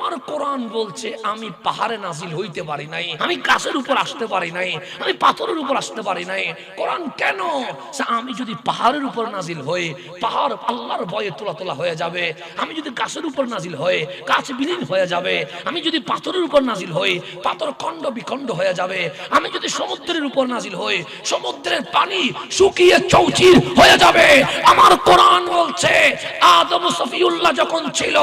আমার কোরআন বলছে আমি পাহাড়ে নাজিল হইতে পারি নাই, আমি গাছের উপর আসতে পারি নাই, আমি পাথরের উপর আসতে পারি নাই। কোরআন কেন? আমি যদি পাহাড়ের উপর নাজিল হই, পাহাড় আল্লাহর ভয়ে তোলা তোলা হয়ে যাবে। আমি যদি গাছের উপর নাজিল হই, গাছ বিলীন হয়ে যাবে। আমি যদি পাথরের উপর নাজিল হই, পাথর খণ্ড বিখণ্ড হয়ে যাবে। আমি যদি সমুদ্রের উপর নাজিল হই, সমুদ্রের পানি শুকিয়ে চৌচির হয়ে যাবে। আমার কোরআন বলছে আদম সফিউল্লাহ যখন ছিল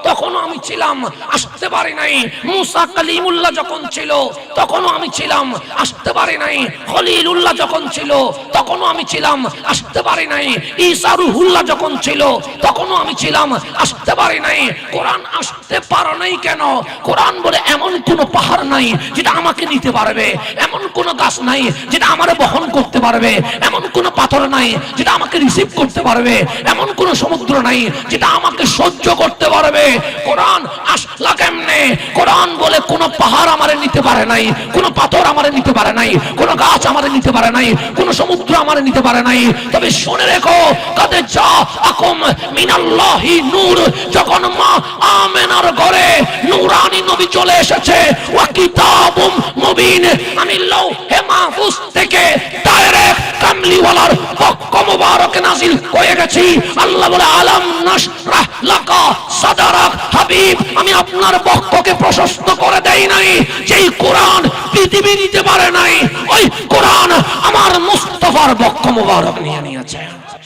তখনও আমি ছিলাম, আসতে পারি নাই। মুসা কালিমুল্লাহ যখন ছিল তখনও আমি ছিলাম, আসতে পারি নাই। খলিলুল্লাহ যখন ছিল তখনও আমি ছিলাম, আসতে পারি নাই। ঈসা রুহুল্লাহ যখন ছিল তখনও আমি ছিলাম, আসতে পারি নাই। কোরআন আসতে পারে নাই কেন? কোরআন বলে এমন কোন পাহাড় নাই যেটা আমাকে নিতে পারবে, এমন কোন গাছ নাই যেটা আমারে বহন করতে পারবে, এমন কোন পাথর নাই যেটা আমাকে রিসিভ করতে পারবে, এমন কোন সমুদ্র নাই যেটা আমাকে সহ্য করতে পারবে। কোরআন আসলা কেমনে? কোরআন বলে কোন পাহাড় আমারে নিতে পারে নাই, কোন পাথর আমারে নিতে পারে নাই, কোন গাছ আমারে নিতে পারে নাই, কোন সমুদ্র আমারে নিতে পারে নাই। তবে শুনে রেখো, কাদে জাআকুম মিনাল্লাহি নূর, যখন মা আমেনার ঘরে নূরানী নবী চলে এসেছে, ওয়া কিতাবুম মুবিন, আমি লৌহে মাহফুজ থেকে ডাইরেক্ট কামলিওয়ালার পক্ষ মোবারক নাজিল হয়ে গেছি। আল্লাহ বলে আলাম নাশরাহ লাকা সাদরাক, হাবিব আমি আপনার পক্ষকে প্রশস্ত করে দেই নাই। যেই কোরআন পৃথিবী নিতে পারে নাই, ওই কোরআন আমার মুস্তাফার পক্ষ মোবারক নিয়ে নিয়েছে।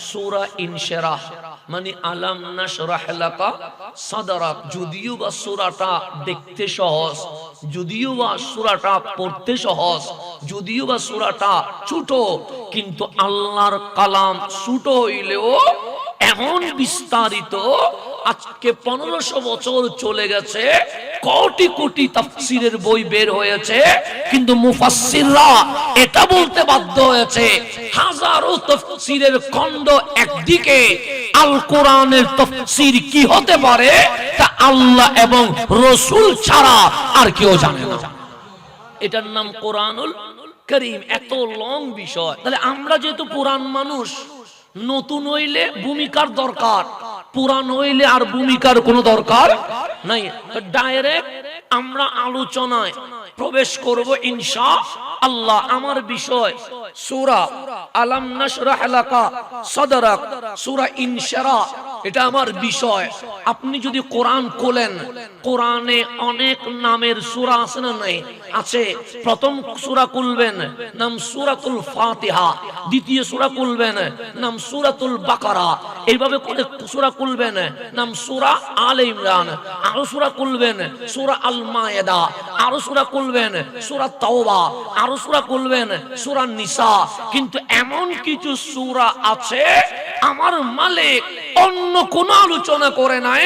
সূরা ইনশিরাহ মানে আলাম নাশরাহ লাকা সাদরাক। যদিও বা সূরাটা দেখতে সহজ, যদিও বা সূরাটা পড়তে সহজ, যদিও বা সূরাটা ছোট, কিন্তু আল্লাহর কালাম ছোট হইলেও এমন বিস্তারিত। আজকে 1500 বছর চলে গেছে, কোটি কোটি তাফসীরের বই বের হয়েছে, কিন্তু মুফাসসিররা এটা বলতে বাধ্য হয়েছে হাজারো তাফসীরের খণ্ড একদিকে, আল কোরআনের তাফসীর কি হতে পারে তা আল্লাহ এবং রাসূল ছাড়া আর কেউ জানে না। এটার নাম কোরআনুল কারীম। এত লং বিষয়। তাহলে আমরা যেহেতু পুরান মানুষ, নতুন হইলে ভূমিকার দরকার, পুরান হইলে আর ভূমিকার কোনো দরকার নাই। ডাইরেক্ট আমরা আলোচনায় প্রবেশ করব ইনশাআল্লাহ। আমার বিষয় সূরা আলাম নাশরাহ লাকা সাদরাক, সূরা ইনশিরাহ, এটা আমার বিষয়। আপনি যদি কোরআন খোলেন, কোরআনে অনেক নামের সূরা আছে না? নাই, আছে। প্রথম সূরা খুলবেন, নাম সূরাতুল ফাতিহা। দ্বিতীয় সূরা খুলবেন, নাম সূরাতুল বাকারা। এইভাবে করে সূরা খুলবেন, নাম সূরা আলে ইমরান। আরো সূরা খুলবেন, সূরা আল মায়েদা। আরো সূরা খুলবেন, সূরা তাওবা। আরো সূরা খুলবেন, সূরা নিসা। কিন্তু এমন কিছু সূরা আছে আমার মালিক অন্য কোন আলোচনা করে নাই,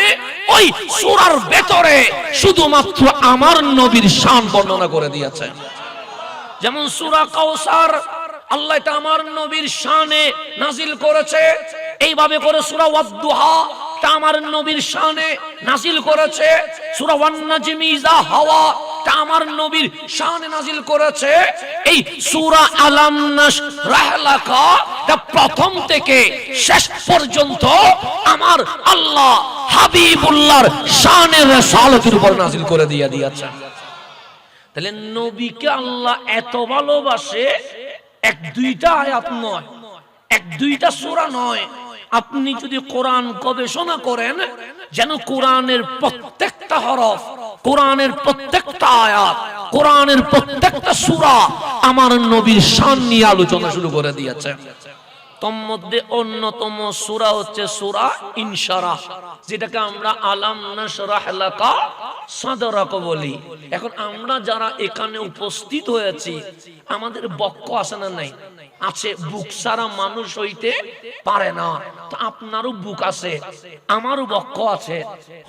ওই সূরার ভেতরে শুধুমাত্র আমার নবীর শান বর্ণনা করে দিয়েছে। যেমন সূরা কাউসার, আল্লাহ এটা আমার নবীর শানে নাজিল করেছে। এইভাবে করে সূরা ওয়াদ-দুহা তা আমার নবীর শানে নাজিল করেছে। সূরা ওয়ান-নাজমি ইযা হাওয়া তা আমার নবীর শানে নাজিল করেছে। এই সূরা আলাম নাশরাহ লাকা তা প্রথম থেকে শেষ পর্যন্ত আমার আল্লাহ হাবিবুল্লাহর শানে রাসালাতের উপর নাজিল করে দিয়েছে। তাহলে নবীকে আল্লাহ এত ভালোবাসে, এক দুইটা আয়াত নয়, এক দুইটা সূরা নয়। আপনি যদি কোরআন গবেষণা করেন, যেন কোরআনের প্রত্যেকটা হরফ, কোরআনের প্রত্যেকটা আয়াত, কোরআনের প্রত্যেকটা সূরা আমার নবীর শান নিয়ে আলোচনা শুরু করে দিয়েছে। তন্মধ্যে অন্যতম সূরা হচ্ছে সূরা ইনশিরাহ, যেটাকে আমরা আলাম নাশরাহ লাকা সাদরাক বলি। এখন আমরা যারা এখানে উপস্থিত হয়েছি, আমাদের বক্ষ আছে না? নাই, আছে। বুক ছাড়া মানুষ হইতে পারে না। তো আপনারও বুক আছে, আমারও বক্ষ আছে,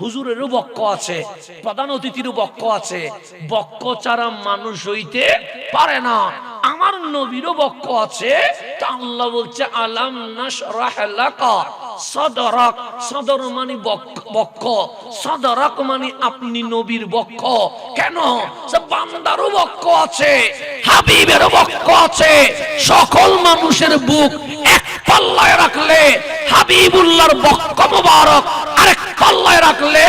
হুজুরেরও বক্ষ আছে, প্রধান অতিথিরও বক্ষ আছে। বক্ষ ছাড়া মানুষ হইতে পারে না। আমার নবীরও বক্ষ আছে। তো আল্লাহ বলছে আলাম নাশরাহ লাকা সাদরাক। সদর মানে বক্ষ, সাদরাক মানে আপনি নবীর বক্ষ। কেন? বান্দারও বক্ষ আছে, হাবিবেরও বক্ষ আছে। সকল মানুষের বুক এক পাল্লায় রাখলে হাবিবুল্লাহর বক্ষ মোবারক, আরেক পাল্লায় রাখলে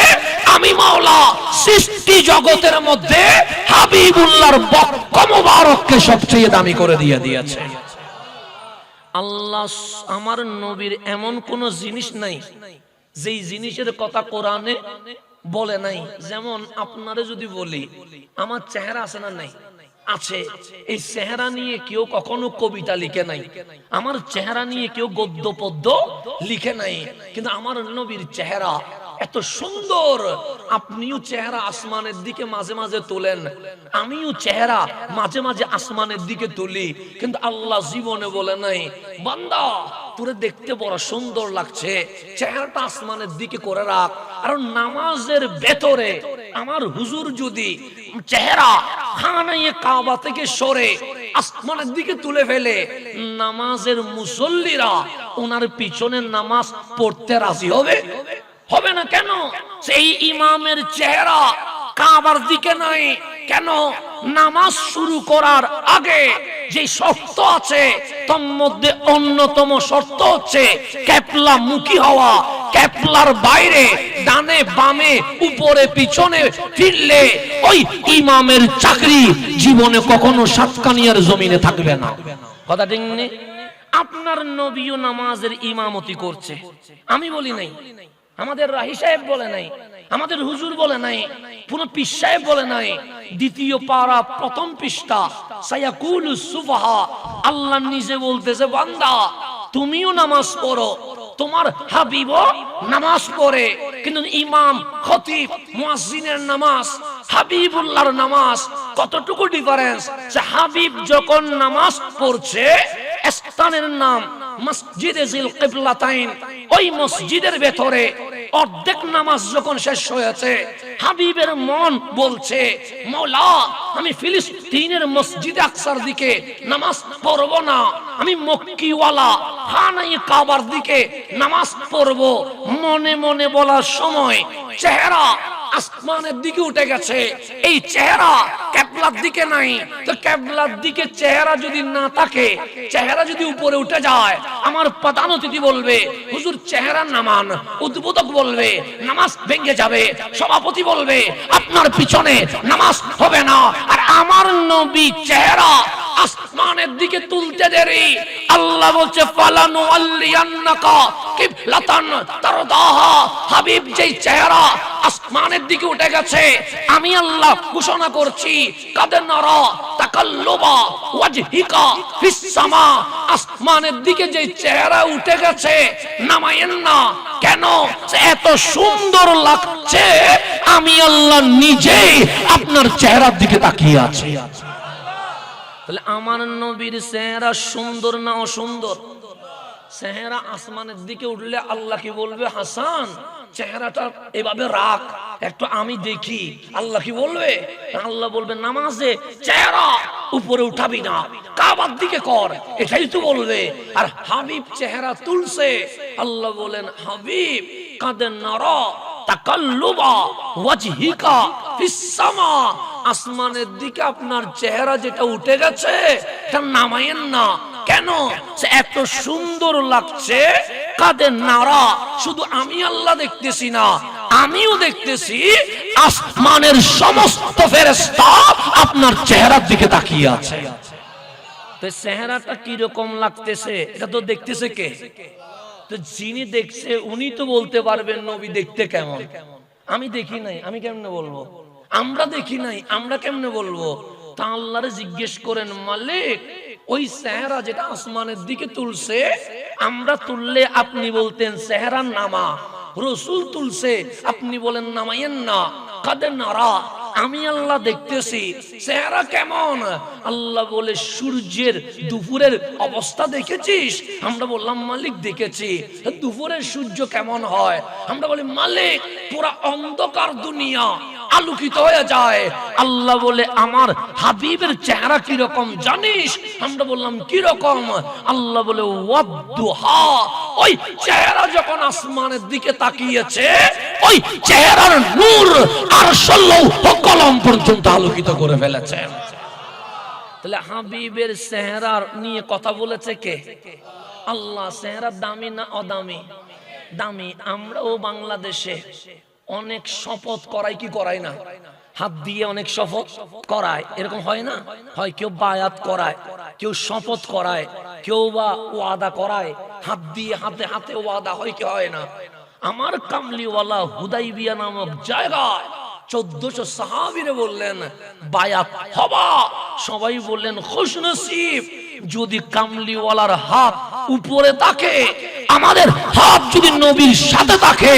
আমি মাওলা সৃষ্টি জগতের মধ্যে হাবিবুল্লাহর বক্ষ মোবারককে সবচেয়ে দামি করে দিয়েছে। আল্লাহ আমার নবীর এমন কোন জিনিস নাই যেই জিনিসের কথা কোরআনে বলে নাই। যেমন আপনারে যদি বলি আমার চেহারা আছে না নাই? আছে। এই চেহারা নিয়ে কেউ কখনো কবিতা লিখে নাই, আমার চেহারা নিয়ে কেউ গদ্য পদ্য লিখে নাই। কিন্তু আমার নবীর চেহারা এত সুন্দর, আপনিও চেহারা আসমানের দিকে মাঝে মাঝে তোলেন, আমিও চেহারা মাঝে মাঝে আসমানের দিকে তুলি, কিন্তু আল্লাহ জীবনে বলে নাই বান্দা তোরে দেখতে বড় সুন্দর লাগছে, চেহারাটা আসমানের দিকে করে রাখ। আর নামাজের ভেতরে আমার হুজুর যদি চেহারা খানায়ে কাবা থেকে সরে আসমানের দিকে তুলে ফেলে, নামাজের মুসল্লিরা ওনার পিছনে নামাজ পড়তে রাজি হবে? হবে না। কেন? সেই ইমামের চেহারা কাবার দিকে নাই। কেন? নামাজ শুরু করার আগে যে শর্ত আছে তার মধ্যে অন্যতম শর্ত হচ্ছে কিবলা মুখী হওয়া। কিবলার বাইরে ডানে বামে উপরে পিছনে ফিরলে ওই ইমামের চাকরি জীবনে কখনো সাতকানিয়ার জমিনে থাকবে না। কথা ঠিক নেই? আপনার নবীও নামাজের ইমামতি করছে, আমি বলি নাই, আমাদের রাহি সাহেব বলে নাই, আমাদের হুজুর বলে নাই, পুরো পীর সাহেব বলে নাই। দ্বিতীয় পারা প্রথম পৃষ্ঠা, সায়াকুলুস সুফাহা, আল্লাহ নিজে বলতেছে বান্দা তুমিও নামাজ পড়ো, তোমার হাবিবও নামাজ পড়ে। কিন্তু ইমাম খতিব মুয়াজ্জিনের নামাজ, হাবিবুল্লাহর নামাজ কতটুকু ডিফারেন্স? যে হাবিব যখন নামাজ পড়ছে, স্থানের নাম মসজিদে জিল কিবলাতাইন, ওই মসজিদের ভেতরে অর্ধেক নামাজ যখন শেষ হয়েছে, হাবিবের মন বলছে মওলা আমি ফিলিস্তিনের মসজিদে আকসার দিকে নামাজ পড়ব না, আমি মক্কিওয়ালা খানায়ে কাবার দিকে নামাজ পড়ব। মনে মনে বলার সময় চেহারা আসমানের দিকে উঠে গেছে, এই চেহারা কিবলার দিকে নাই। তো কিবলার দিকে চেহারা যদি না থাকে, চেহারা যদি উপরে উঠে যায়, আমার প্রধান অতিথি বলবে হুজুর চেহারা নামান, উদ্বোধক বলবে নামাজ ভেঙে যাবে, সভাপতি বলবে আপনার পিছনে নামাজ হবে না। আর আমার নবী চেহারা আসমানের দিকে তুলতে দেরি, আল্লাহ বলছে ফালানু আল্লিয়ান্নাকা কিবলাতান তারদাহা। হাবিব যেই চেহারা আসমানের দিকে উঠে গেছে, আমি আল্লাহ ঘোষণা করছি কাদের নারা তাকাল্লুবা ওয়াজহিকা ফিস সামা, আসমানের দিকে যেই চেহারা উঠে গেছে নামায়েন না। কেন? এত সুন্দর লাগছে, আমি আল্লাহ নিজেই আপনার চেহারার দিকে তাকিয়ে আছি। তাহলে আমার নবীর চেহারা সুন্দর না অসুন্দর? চেহারা আসমানের দিকে উঠলে আল্লাহ কি বলবে হাসান চেহারাটা এভাবে রাখ একটু আমি দেখি, আল্লাহ কি বলবে? আল্লাহ বলবে নামাজে চেহারা উপরে উঠাবি না, কাবার দিকে কর, এটাই তো বলবে। আর হাবিব চেহারা তুলছে, আল্লাহ বলেন হাবিব কাদের নারা তাকাল্লুবা ওয়াজহিকা ফিস সামা, আসমানের দিকে আপনার চেহারা যেটা উঠে গেছে এটা নামায়েন না। কেন? এত সুন্দর লাগছে কাদের নারা, শুধু আমি আল্লাহ দেখতেছি না, আমিও দেখতেছি আসমানের সমস্ত ফেরেশতা আপনার চেহারার দিকে তাকিয়ে আছে। তো চেহারাটা কি রকম লাগতেছে এটা তো দেখতেছে কে? তো যিনি দেখছে উনি তো বলতে পারবেন নবী দেখতে কেমন। আমি দেখি নাই, আমি কেমনে বলবো? আমরা দেখি নাই, আমরা কেমনে বলবো? তা আল্লাহরে জিজ্ঞেস করেন মালিক ওই চেহারা যেটা আসমানের দিকে তুলছে, আমরা তুললে আপনি বলতেন চেহারা নামা, রসুল তুলছে আপনি বলেন নামায়েন না। কাদের নারা, আমি আল্লাহ দেখতেছি চেহারা কেমন? আল্লাহ বলে সূর্যের দুপুরের অবস্থা দেখেছিস? আমরা বললাম মালিক দেখেছি। দুপুরের সূর্য কেমন হয়? আমরা বলি মালিক পুরা অন্ধকার দুনিয়া আলোকিত হয়ে যায়। আল্লাহ বলে আমার হাবিবের চেহারা কি রকম জানিস? আমরা বললাম কি রকম? আল্লাহ বলে ওয়াদুহা, ওই চেহারা যখন আসমানের দিকে তাকিয়েছে, ওই চেহারার নূর আরশের লৌহ কলম পর্যন্ত আলোকিত করে ফেলেছেন। তাহলে হাবিবের চেহারা নিয়ে কথা বলেছে কে? আল্লাহ। চেহারা দামি না অদামি? দামি। আমরাও বাংলাদেশে অনেক শপথ করায় কি করায় না? হাত দিয়ে অনেক শপথ করায়, এরকম হয় না? হয় কেউ বায়াত করায়, কেউ শপথ করায়, কেউ বা ওয়াদা করায়। হাত দিয়ে হাতে হাতে ওয়াদা হয় কি হয় না? আমার কামলিওয়ালা হুদাইবিয়া নামক জায়গায় 1400 সাহাবীরে বললেন বায়াত হবা। সবাই বললেন খুশনসিব, যদি কামলিওয়ালার হাত উপরে থাকে, আমাদের হাত যদি নবীর সাথে থাকে,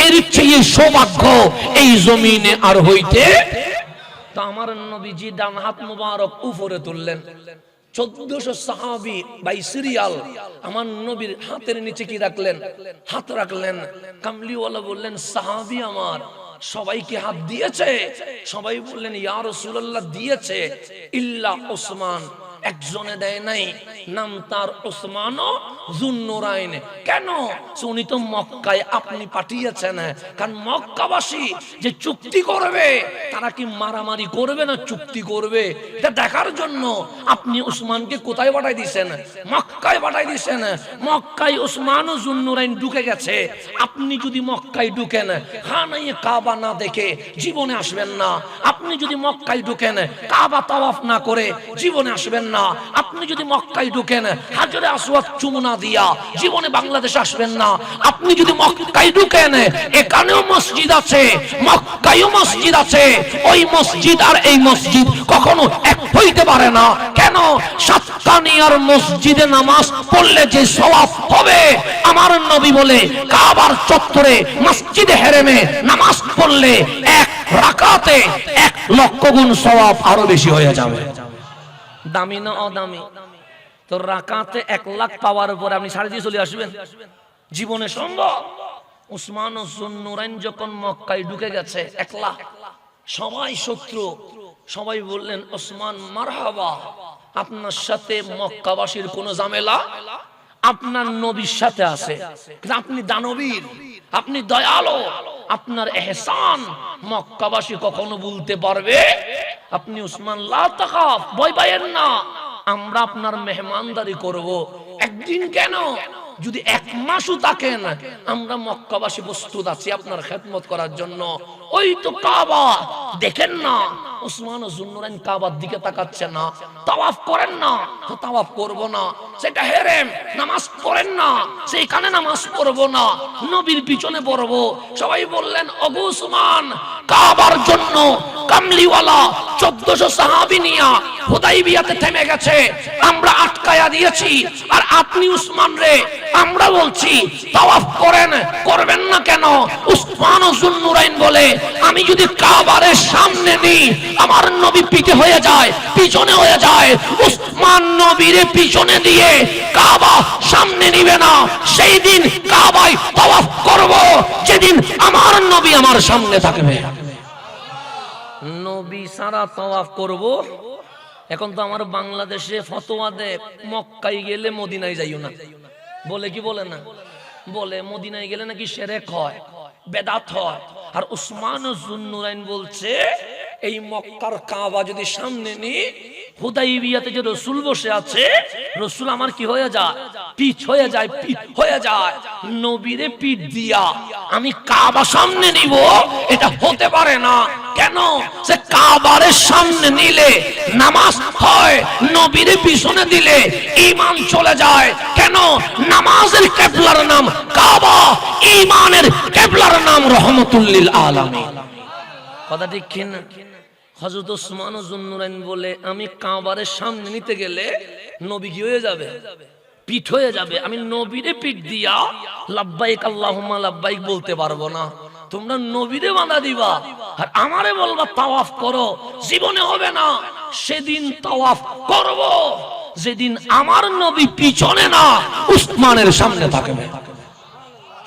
এর চেয়ে সৌভাগ্য এই জমিনে আর হইতে। তো আমার নবীজি ডান হাত মুবারক উপরে তুললেন। 1400 সাহাবী বাই সিরিয়াল আমার নবীর হাতের নিচে কি রাখলেন? হাত রাখলেন। কামলিওয়ালা বললেন সাহাবী আমার সবাইকে হাত দিয়েছে? সবাই বললেন ইয়া রাসূলুল্লাহ দিয়েছে, ইল্লা ওসমান, একজনে দেয় নাই, নাম তার ওসমান যুন্নুরাইন। কেন? উনি তো মক্কায় আপনি পাঠিয়েছেন। কারণ মক্কাবাসী যে চুক্তি করবে, তারা কি মারামারি করবে না চুক্তি করবে, এটা দেখার জন্য আপনি ওসমানকে কোথায় পাঠাই দিয়েছেন? মক্কায় পাঠাই দিয়েছেন। মক্কায় ওসমান যুন্নুরাইন ঢুকে গেছে। আপনি যদি মক্কায় ঢুকেন, খানায়ে কাবা না দেখে জীবনে আসবেন না। আপনি যদি মক্কায় ঢুকেন, কাবা তাওয়াফ না করে জীবনে আসবেন না। আপনি যদি মক্কায় ঢুকেন, হাজরে আসওয়াদ চুমু না দিয়া জীবনে বাংলাদেশে আসবেন না। আপনি যদি মক্কায় ঢুকেন, এখানেও মসজিদ আছে, মক্কায়ও মসজিদ আছে, ওই মসজিদ আর এই মসজিদ কখনো এক হইতে পারে না। কেন? সাতকানিয়ার মসজিদে নামাজ পড়লে যে সওয়াব হবে, আমার নবী বলে কাবার চত্বরে মসজিদে হেরেমে নামাজ পড়লে এক রাকাতে 1 লক্ষ গুণ সওয়াব আরো বেশি হয়ে যাবে। দামি না অদামি? তো রাকাতে 1 লাখ পাওয়ার উপরে আপনি 3.5 চলে আসবেন? জীবনে সম্ভব? ওসমান যুন্নুরাইন যখন মক্কায় ঢুকে গেছে একলা, সবাই শত্রু, সবাই বললেন ওসমান মারহাবা, আপনার সাথে মক্কাবাসীর কোনো ঝামেলা আপনার নবীর সাথে আছে। আপনি দানবীর, আপনি দয়ালু, আপনার ইহসান মক্কাবাসী কখনো ভুলতে পারবে? আপনি উসমান লা তাখাফ, ভয় পাইয়েন না, আমরা আপনার মেহমানদারি করব। একদিন কেন, যদি 1 মাসও থাকেন, আমরা মক্কাবাসী প্রস্তুত আছি আপনার খেদমত করার জন্য। ওই তো কাবা দেখেন না, ওসমান যুন্নুরাইন কাবার দিকে তাকাচ্ছে না। তাওয়াফ করেন না, তো তাওয়াফ করব না। সেটা হেরেম, নামাজ পড়েন না, সেইখানে নামাজ পড়ব না, নবীর পিছনে পড়ব। সবাই বললেন ওগো ওসমান, কাবার জন্য কামলিওয়ালা 1400 সাহাবী নিয়া হুদাইবিয়াতে থেমে গেছে, আমরা আটকায়া দিয়েছি। আর আপনি উসমান রে আমরা বলছি তাওয়াফ করেন, করবেন না কেন? উসমান যুন্নুরাইন বলে আমি যদি কাবারের সামনে নিই, আমার নবী পিঠে হয়ে যায়, পিছনে হয়ে যায়। উসমান নবীরে পিছনে দিয়ে কাবা সামনে নিবে না। সেই দিন কাবায় তাওয়াফ করব যেদিন আমার নবী আমার সামনে থাকবে। নবী সারা তাওয়াফ করব। এখন তো আমার বাংলাদেশে ফতোয়া দেয় মক্কায় গেলে মদিনায় যাইও না, বলে কি বলে না? বলে মদিনায় গেলে নাকি শিরক হয়, বেদাত হয়। আর উসমান যুন্নুরাইন বলছে এই মক্কার কাবা যদি সামনে নি, হুদাইবিয়াতে যে রাসূল বসে আছে, রাসূল আমার কি হয়ে যায়? পিঠ হয়ে যায়, পিঠ হয়ে যায়। নবীরে পিঠ দিয়া আমি কাবা সামনে নিব, এটা হতে পারে না। কেন? সে কাবারের সামনে নিলে নামাজ হয়, নবীরে পিছনে দিলে ঈমান চলে যায়। কেন? নামাজের কিবলার নাম কাবা, ঈমানের কিবলার নাম রাহমাতুল লিল আলামিন। কথা ঠিক কি না? হযরত ওসমান যুন্নুরাইন বলে আমি কাবারের সামনে নিতে গেলে নবী কি হয়ে যাবে? পিঠ হয়ে যাবে। আমি নবীরে পিঠ দিয়া লাব্বাইক আল্লাহুম্মা লাব্বাইক বলতে পারবো না। তোমরা নবীরে বাধা দিবা আর আমারে বলবা তাওয়াফ করো, জীবনে হবে না। সেদিন তাওয়াফ করব যেদিন আমার নবী পিছনে না, উসমানের সামনে থাকবে।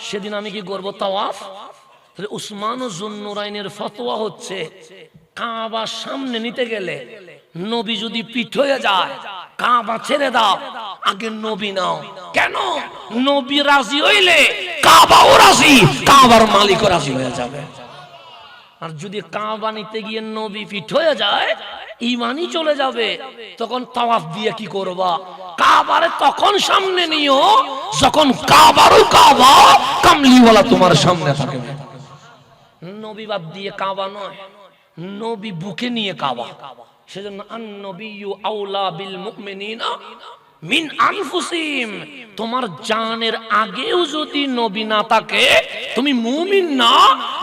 সেদিন আমি কি করব? তাওয়াফ। তাহলে উসমান যুন্নুরাইনের ফতোয়া হচ্ছে কাবা সামনে নিতে গেলে নবী যদি পিঠ হয়ে যায়, কাবা ছেড়ে দাও, আগে নবী নাও। কেন? নবী রাজি হইলে কাবাও রাজি, কাবার মালিকও রাজি হয়ে যাবে। আর যদি কাবা নিতে গিয়ে নবী পিঠ হয়ে যায়, ঈমানই চলে যাবে। তখন তাওয়াফ দিয়ে কি করবা? কাবারে তখন সামনে নিও যখন কাবারও কাবা কামলিওয়ালা তোমার সামনে থাকবে। নবী বাদ দিয়ে কাবা নয়, নবী বুকে নিয়ে কাবা। সেজন্য আন-নবিয়্যু আউলা বিল মুমিনিনা মিন আনফুসিহিম, তোমার জানের আগেও যদি নবী না থাকে তুমি মুমিন না,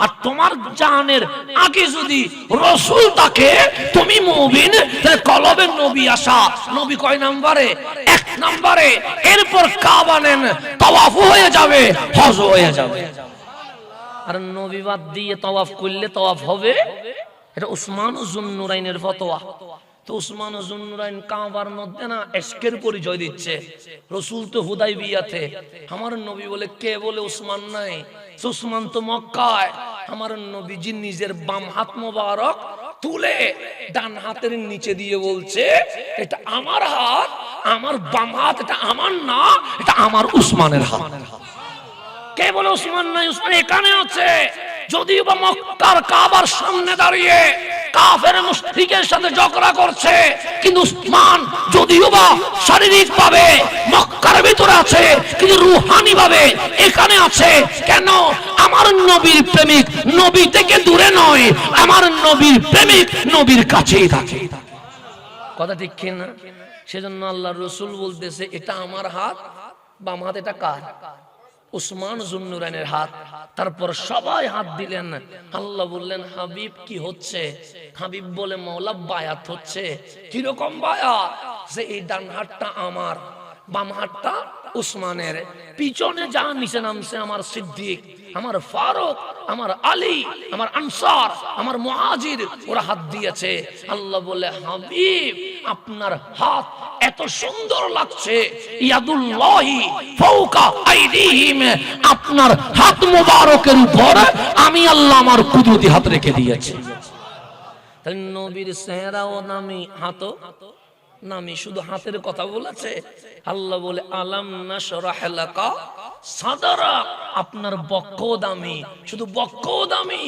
আর তোমার জানের আগে যদি রাসূল থাকে তুমি মুমিন। তাহলে কলবে নবী আসা, নবী কয় নম্বরে? 1 নম্বরে। এরপর কাবা নেন, তাওয়াফ হয়ে যাবে, হজ হয়ে যাবে। আর নবী বাদ দিয়ে তাওয়াফ করলে তাওয়াফ হবে? এটা উসমান যুন্নুরাইনের ফতোয়া। তো উসমান যুন্নুরাইন কাবার মধ্যে না ইশকের পরিচয় দিচ্ছে। রাসূল তো হুদাইবিয়াতে, আমার নবী বলে কে বলে উসমান নাই? উসমান তো মক্কায়। আমার নবীজি নিজের বাম হাত মোবারক তুলে ডান হাতের নিচে দিয়ে বলছে এটা আমার হাত, আমার বাম হাত, এটা আমার না, এটা আমার উসমানের হাত। কে বলে উসমান নাই? উসমান এখানে আছে। যদিও বা মক্কার কাবার সামনে দাঁড়িয়ে কাফের মুশরিকের সাথে ঝগড়া করছে, কিন্তু উসমান যদিও বা শারীরিক ভাবে মক্কার ভিতরে আছে, কিন্তু রূহানি ভাবে এখানে আছে। কেন? আমার নবীর প্রেমিক নবী থেকে দূরে নয়, আমার নবীর প্রেমিক নবীর কাছেই থাকে। কথা ঠিক কিনা? সেজন্য আল্লাহর রাসূল বলতেছে এটা আমার হাত, বাম হাত এটা কার? উসমান যুন্নুরাইনের হাত। তারপর সবাই হাত দিলেন। আল্লাহ বললেন হাবিব কি হচ্ছে? হাবিব বলে মওলা বায়াত হচ্ছে। কিরকম বায়াত? যে এই ডান হাতটা আমার, বাম হাতটা উসমানের। পিছনে যা নিচে নামছে আমার সিদ্দিক, আমার ফারুক, আমার আলী, আমার আনসার, আমার মুহাজির, ওরা হাত দিয়েছে। আল্লাহ বলে হাবিব আপনার হাত এত সুন্দর লাগছে, ইয়াদুল্লাহি ফাওকা আইদিহিম, আপনার হাত মোবারকের উপর আমি আল্লাহ আমার কুদরতি হাত রেখে দিয়েছি। তাই নবীর চেহারাও নামি, হাতও নামি, শুধু হাতের কথা বলেছে। আল্লাহ বলে আলাম নাশরাহ লাকা সাদরাক, আপনার বক্ষ দামি, শুধু বক্ষ দামি।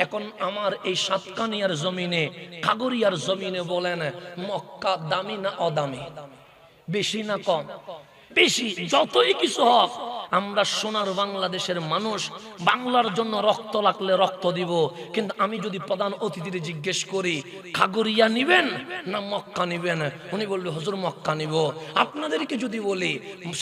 এখন আমার এই সাতকানিয়ার জমিনে, খাগড়িয়ার জমিনে বলেন মক্কা দামি না অদামি? বেশি না কম? বেশি। যতই কিছু হোক, আমরা সোনার বাংলাদেশের মানুষ, বাংলার জন্য রক্ত লাগলে রক্ত দিব। কিন্তু আমি যদি প্রধান অতিথির জিজ্ঞেস করি খাগড়িয়া নিবেন না মক্কা নিবেন, উনি বলবে হুজুর মক্কা নিব। আপনাদেরকে যদি বলি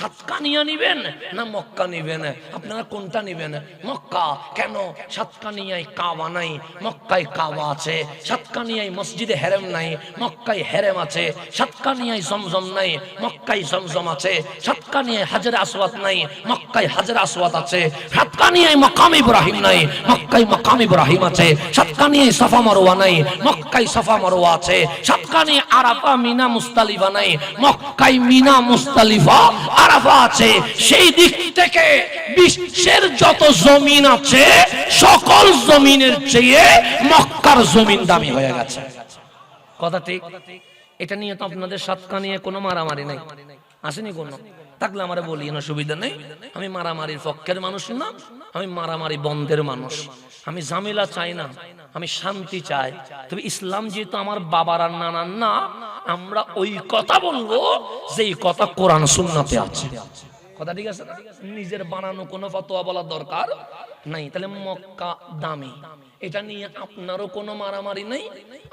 সাতকানিয়া নিবেন না মক্কা নিবেন, আপনারা কোনটা নিবেন? মক্কা। কেন? সাতকানিয়ায় কাবা নাই, মক্কায় কাবা আছে। সাতকানিয়ায় মসজিদে হেরেম নাই, মক্কায় হেরেম আছে। সাতকানিয়ায় জমজম নাই, মক্কায় জমজম আছে। সাতকানিয়ায় হাজরে আসওয়াদ নাই, মক্কায় হাজরে আসওয়াদ আছে। সাতকানিয়ায় মাকাম ইব্রাহিম নাই, মক্কায় মাকাম ইব্রাহিম আছে। সাতকানিয়ায় সাফা মারওয়া নাই, মক্কায় সাফা মারওয়া আছে। সাতকানিয়ায় আরাফা মিনা মুজদালিফা নাই, মক্কায় মিনা মুজদালিফা আরাফা আছে। সেই দিক থেকে বিশ্বের যত জমিন আছে সকল জমিনের চেয়ে মক্কার জমিন দামি হয়ে গেছে। কথা ঠিক? এটা নিয়ে তো আপনাদের সাতকানিয়ায় কোনো মারামারি নাই, আসেনি কোনো? থাকলে আমারে বলি না, সুবিধা নেই। আমি মারামারির পক্ষের মানুষ না, আমি মারামারি বন্ধের মানুষ। আমি ঝামেলা চাই না, আমি শান্তি চাই। তবে ইসলাম যেহেতু আমার বাবার আর নানার না, আমরা ওই কথা বলবো যেই কথা কোরআন সুন্নাতে আছে। কথা ঠিক আছে না? নিজের বানানো কোনো ফতোয়া বলার দরকার নাই। তাহলে মক্কা দামি, এটা নিয়ে আপনারও কোনো মারামারি নাই,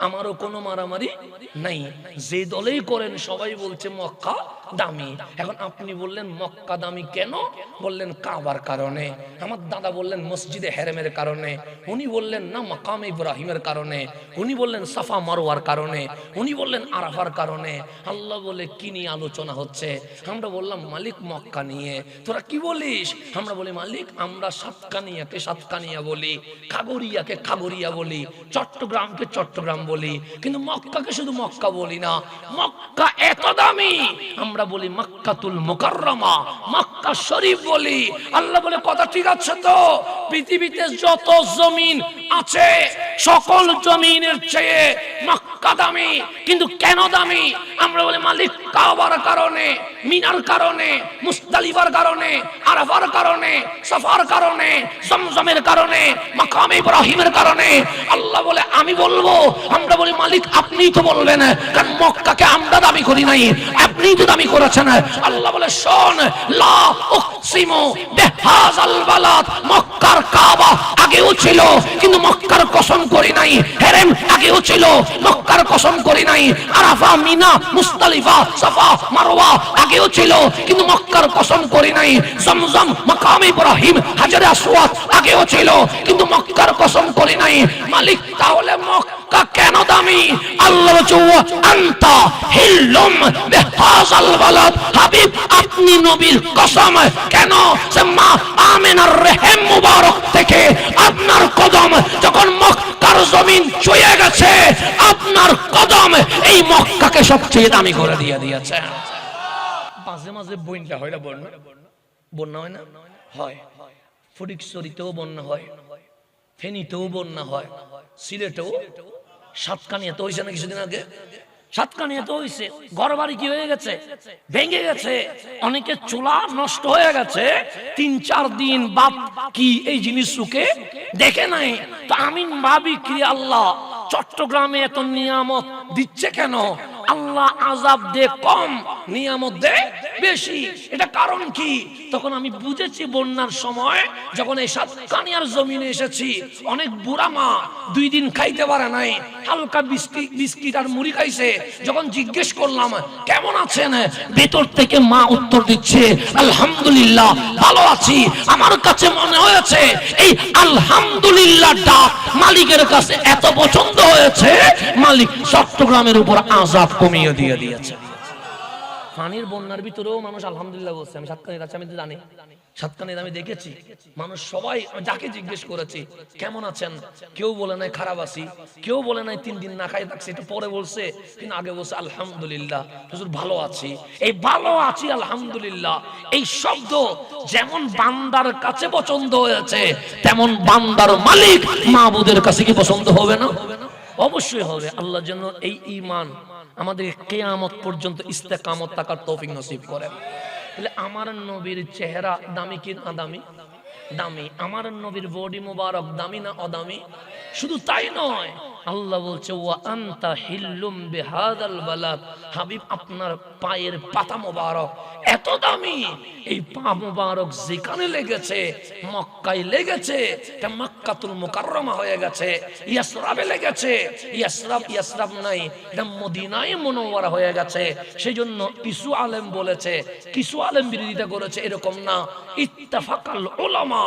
আমারও কোনো মারামারি নাই। যে দলেই করেন সবাই বলছে মক্কা দামি। এখন আপনি বললেন মক্কা দামি কেন? বললেন কাবার কারণে। আমার দাদা বললেন মসজিদে হেরেমের কারণে। উনি বললেন না মাকাম ইব্রাহিমের কারণে। উনি বললেন সাফা মারওয়ার কারণে। উনি বললেন আরাফার কারণে। আল্লাহ বলে কি নিয়ে আলোচনা হচ্ছে? আমরা বললাম মালিক মক্কা নিয়ে। তোরা কি বলিস? আমরা বলি মালিক আমরা সাতকানিয়াকে সাতকানিয়া বলি, খাগড়িয়াকে খাগড়িয়া বলি, চট্টগ্রামকে চট্টগ্রাম বলি, কিন্তু মক্কাকে শুধু মক্কা বলি না। মক্কা এত দামি, আমরা বলি মক্কাতুল মুকাররমা, মক্কা শরীফ বলি। আল্লাহ বলে কথা ঠিক আছে তো? পৃথিবীতে যত জমিন আছে সকল জমিনের চেয়ে মক্কা দামি। কিন্তু কেন দামি? আমরা বলি মালিক কাবার কারণে, মিনার কারণে, মুজদালিফার কারণে, আরাফার কারণে, সাফার কারণে, জমজমের কারণে, মাকাম ইব্রাহিমের কারণে। আল্লাহ বলে আমি বলবো। আমরা বলি মালিক আপনিই তো বলবেন, কারণ মক্কাকে আমরা দামি করি নাই, আপনিই তো দামি করেছেন। আল্লাহ বলে শোন, লা উকসিমু বিহাযাল বালাদ, মক্কার কাবা আগেও ছিল কিন্তু মক্কার কসম করি নাই, হেরেম আগেও ছিল মক্কার কসম করি নাই, আরাফা মিনা মুজদালিফা সাফা মারওয়া আগেও ছিল কিন্তু মক্কার কসম করি নাই, জমজম মাকাম ইব্রাহিম হাজারে আসওয়াদ আগেও ছিল কিন্তু মক্কার কসম করি নাই। মালিক তাহলে মক্কা কেন দামি? আল্লাহ আনতা হিল্লুম বিহাযাল বালাদ, হাবিব আপনি নবীর কসম কেন যে মা আমিনার রহিম মুবারক থেকে আপনার কদম যখন মক্কার জমিন ছুঁয়ে গেছে, আপনার কদম এই মক্কাকে সবচেয়ে দামি করে দিয়ে দিয়েছে। মাঝে মাঝে বন্যা হয় না, বন্যা হয় না, হয় ফটিকছড়িতেও বন্যা হয়, ফেনীতেও বন্যা হয়, সিলেটেও, সাতকানিয়াতে হয়েছে না কিছুদিন আগে, সাতকানিয়াতে হয়েছে, ঘর বাড়ি কি হয়ে গেছে, ভেঙে গেছে, অনেকে চুলা নষ্ট হয়ে গেছে, ৩-৪ দিন বাপ কি এই জিনিস সুখে দেখে নাই। তো আমি ভাবি কি আল্লাহ চট্টগ্রামে এত নিয়ামত দিচ্ছে কেন? আল্লাহ আযাব দে কম, নিয়ামত দে বেশি, এটা কারণ কি? তখন আমি বুঝেছি বন্যার সময় যখন এই সাতকানিয়ার জমিনে এসেছি, অনেক বুড়া মা 2 দিন খাইতে পারে নাই, হালকা বিস্কিট আর মুড়ি খাইছে। যখন জিজ্ঞেস করলাম কেমন আছেন, ভেতর থেকে মা উত্তর দিচ্ছে আলহামদুলিল্লাহ ভালো আছি। আমার কাছে মনে হয়েছে এই আলহামদুলিল্লাহ ডাক মালিকের কাছে এত পছন্দ হয়েছে, মালিক চট্টগ্রামের উপর আযাব কমিয়ে দিয়ে দিয়েছে। পানির বন্যার ভিতরেও মানুষ আলহামদুলিল্লাহ বলছে। আমি সাতকানির আছে, আমি তো জানি, সাতকানির আমি দেখেছি মানুষ সবাই, যাকে জিজ্ঞেস করেছি কেমন আছেন, কেউ বলে নাই খারাপ আছি, কেউ বলে নাই 3 দিন না খাই থাকছি, এটা পরে বলছে, কিন্তু আগে বলছে আলহামদুলিল্লাহ হুজুর ভালো আছি। এই ভালো আছি আলহামদুলিল্লাহ এই শব্দ যেমন বান্দার কাছে পছন্দ হয়েছে, তেমন বান্দার মালিক মাবুদের কাছে কি পছন্দ হবে না? অবশ্যই হবে। আল্লাহ যেন এই ঈমান আমাদের কিয়ামত পর্যন্ত ইস্তেকামত থাকার তৌফিক নসিব করেন। তাহলে আমার নবীর চেহারা দামি কি না দামি? দামি। আমার নবীর বডি মোবারক দামি না অদামি? শুধু তাই নয়, আল্লাহ বলছে ওয়া আনতা হিল্লুম বিহাদাল বালাদ, হাবিব আপনার পায়ের পাতা মোবারক এত দামি, এই পা মোবারক যেখানে লেগেছে, মক্কায় লেগেছে, এটা মক্কাতুল মুকাররমা হয়ে গেছে, ইয়াসরাবে লেগেছে, ইয়াসরাব নাই, এটা মদিনায়ে মুনাওয়ারা হয়ে গেছে। সেজন্য কিছু আলেম বলেছে, কিছু আলেম বিরোধিতা করেছে, এরকম না, ইত্তেফাকাল উলামা,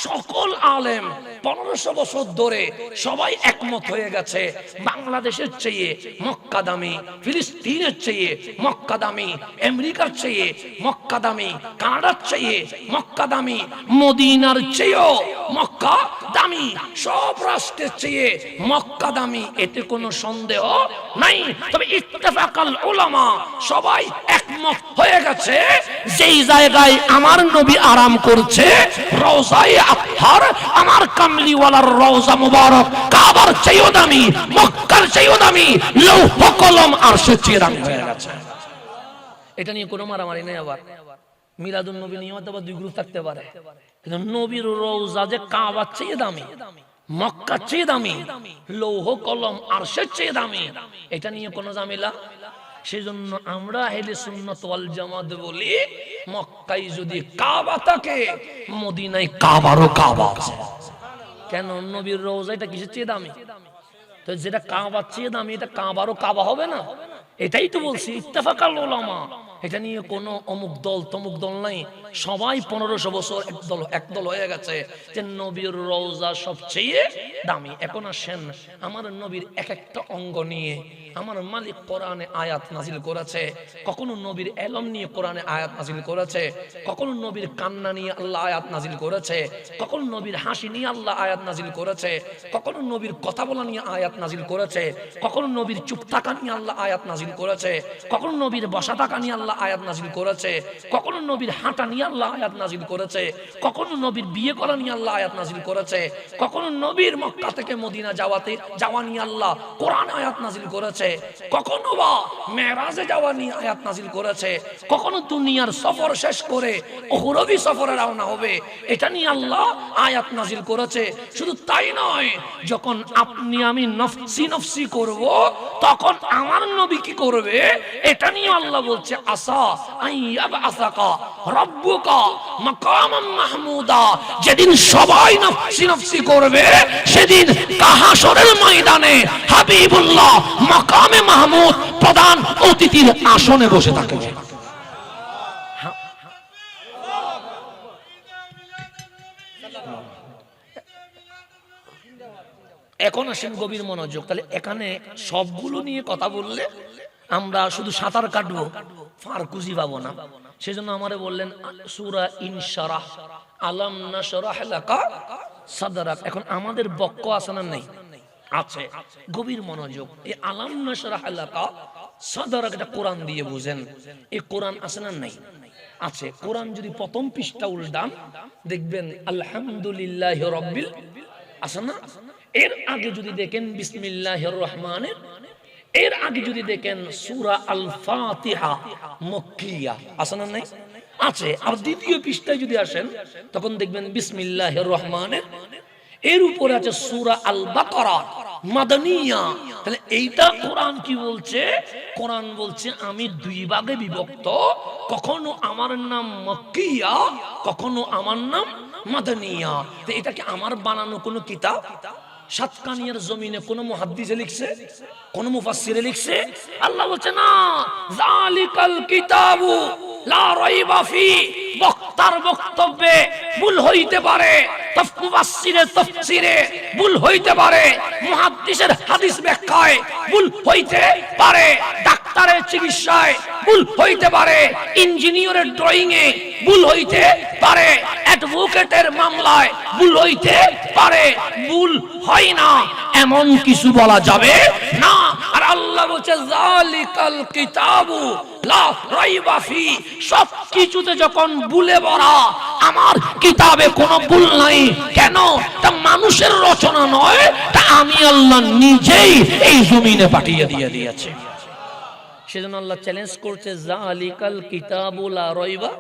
সকল আলেম 1500 বছর ধরে সবাই একমত হয়ে গেছে বাংলাদেশের চেয়ে মক্কা দামি, ফিলিস্তিনের চেয়ে মক্কা দামি, আমেরিকার চেয়ে মক্কা দামি, কানাডার চেয়ে মক্কা দামি, মদিনার চেয়েও মক্কা দামি, সব রাষ্ট্রের চেয়ে মক্কা দামি, এতে কোনো সন্দেহ নাই। তবে ইত্তেফাকাল উলামা, সবাই একমত হয়ে গেছে যেই জায়গায় আমার নবী আরাম করছে, রওজায়ে আতহার, আমার কামলিওয়ালার রওজা মুবারক কাবার চেয়েও দামি, মক্কার চেয়েও দামি, লৌহ কলম আরশের চেয়ে দামি হয়ে গেছে। এটা নিয়ে কোনো মারামারি নেই। আবার মিলাদুন নবী নিয়ে হয়তো 2 গ্রুপ থাকতে পারে, কিন্তু নবীর রওজা যে কাবার চেয়ে দামি, মক্কার চেয়ে দামি, লৌহ কলম আরশের চেয়ে দামি, এটা নিয়ে কোনো ঝামেলা। সেজন্য আমরা আহলে সুন্নাত ওয়াল জামাত বলি, মক্কায় যদি কাবা থাকে, মদিনায় কাবারও কাবা আছে। কেন? নবীর রওজা এটা কিসের চেয়ে দামি? তো যেটা কাবার চেয়ে দামি, এটা কাবারও কাবা হবে না? এটাই তো বলছি ইত্তেফাকাল উলামা। এটা নিয়ে কোনো অমুক দল তমুক দল নাই, সবাই 1500 বছর একদল হয়ে গেছে যে নবীর রওজা সবচেয়ে দামি। এখন আসেন আমার নবীর এক একটা অঙ্গ নিয়ে আমার মালিক কোরআনে আয়াত নাজিল করেছে। কখনো নবীর এলম নিয়ে কোরআনে আয়াত নাজিল করেছে, কখনো নবীর কান্না নিয়ে আল্লাহ আয়াত নাজিল করেছে, কখনো নবীর হাসি নিয়ে আল্লাহ আয়াত নাজিল করেছে, কখনো নবীর কথা বলা নিয়ে আয়াত নাজিল করেছে, কখনো নবীর চুপ থাকা নিয়ে আল্লাহ আয়াত নাজিল করেছে, কখনো নবীর বসা থাকা নিয়ে আল্লাহ আয়াত নাজিল করেছে, কখনো নবীর হাঁটা নিয়ে আল্লাহ আয়াত নাজিল করেছে, কখনো নবীর বিয়ে করা নিয়ে আল্লাহ আয়াত নাজিল করেছে, কখনো নবীর মক্কা থেকে মদিনা যাওয়া নিয়ে আল্লাহ কোরআন আয়াত নাজিল করেছে, কখনো বা মেরাজে যাওয়া নিয়ে আয়াত নাজিল করেছে, কখনো দুনিয়ার সফর শেষ করে উখরবি সফরে রওনা হবে এটা নিয়ে আল্লাহ আয়াত নাজিল করেছে। শুধু তাই নয়, যখন আপনি আমি নফসি নফসি করব, তখন আমার নবী কি করবে এটা নিয়ে আল্লাহ বলছে আসা আইয়াবআসাকা রাব্বুকা মাকামান মাহমুদা। যেদিন সবাই নফসি নফসি করবে সেদিন হাসরের ময়দানে হাবিবুল্লাহ মাকামে মাহমুদ প্রধান অতিথির আসনে বসে থাকবে। এখন আসেন গভীর মনোযোগ। তাহলে এখানে সবগুলো নিয়ে কথা বললে আমরা শুধু সাঁতার কাটবো, ফার খুঁজি পাবো না। সেজন্য আমারে বললেন সূরা ইনশারাহ, আলাম নাশরাহ লাকা সাদরাক। এখন আমাদের বক্ক আছে না নাই? আছে। গভীর মনোযোগ। এই আলাম নাশরাহ লাকা সাদরাক এটা কোরআন দিয়ে বুঝেন। এই কোরআন আছে না নাই? আছে। কোরআন যদি প্রথম পৃষ্ঠা উল্টান দেখবেন আলহামদুলিল্লাহি রাব্বিল আছে না? এর আগে যদি দেখেন বিসমিল্লাহির রহমানির, এর আগে যদি দেখেন সূরা আল ফাতিহা মক্কিয়া আছে না নাই? আছে। আর দ্বিতীয় পৃষ্ঠায় যদি আসেন তখন দেখবেন বিসমিল্লাহির রহমানির, এর উপরে আছে সূরা আল বাকারা মাদানিয়া। তাহলে এইটা কোরআন কি বলছে? কোরআন বলছে আমি দুই ভাগে বিভক্ত, কখনো আমার নাম মক্কিয়া, কখনো আমার নাম মাদানিয়া। তো এটা কি আমার বানানো কোনো কিতাব? সাতকানিয়ার জমিনে কোন মুহাদ্দিসে লিখছে? কোন মুফাসসিরে লিখছে? আল্লাহ বলছে না, যালিকাল কিতাবু লা রাইবা ফি। বক্তার বক্তব্যে ভুল হইতে পারে, মুফাসসিরের তাফসীরে ভুল হইতে পারে, মুহাদ্দিসের হাদিস ব্যাখ্যায় ভুল হইতে পারে, ডাক্তারের চিকিৎসায় ভুল হইতে পারে, ইঞ্জিনিয়ারের ড্রয়িং এ ভুল হইতে পারে, অ্যাডভোকেটের মামলায় ভুল হইতে পারে। ভুল হয় না এমন কিছু বলা যাবে না। আর আল্লাহ বলছে যালিকাল কিতাবু লা রাইবা ফি। সব কিছুতে যখন ভুলে ভরা, আমার কিতাবে কোনো ভুল নাই। কেন? তা মানুষের রচনা নয়, তা আমি আল্লাহ নিজেই এই জমিনে পাঠিয়ে দিয়েছি। সেজন্য আল্লাহ চ্যালেঞ্জ করছে যালিকাল কিতাবু লা রাইবা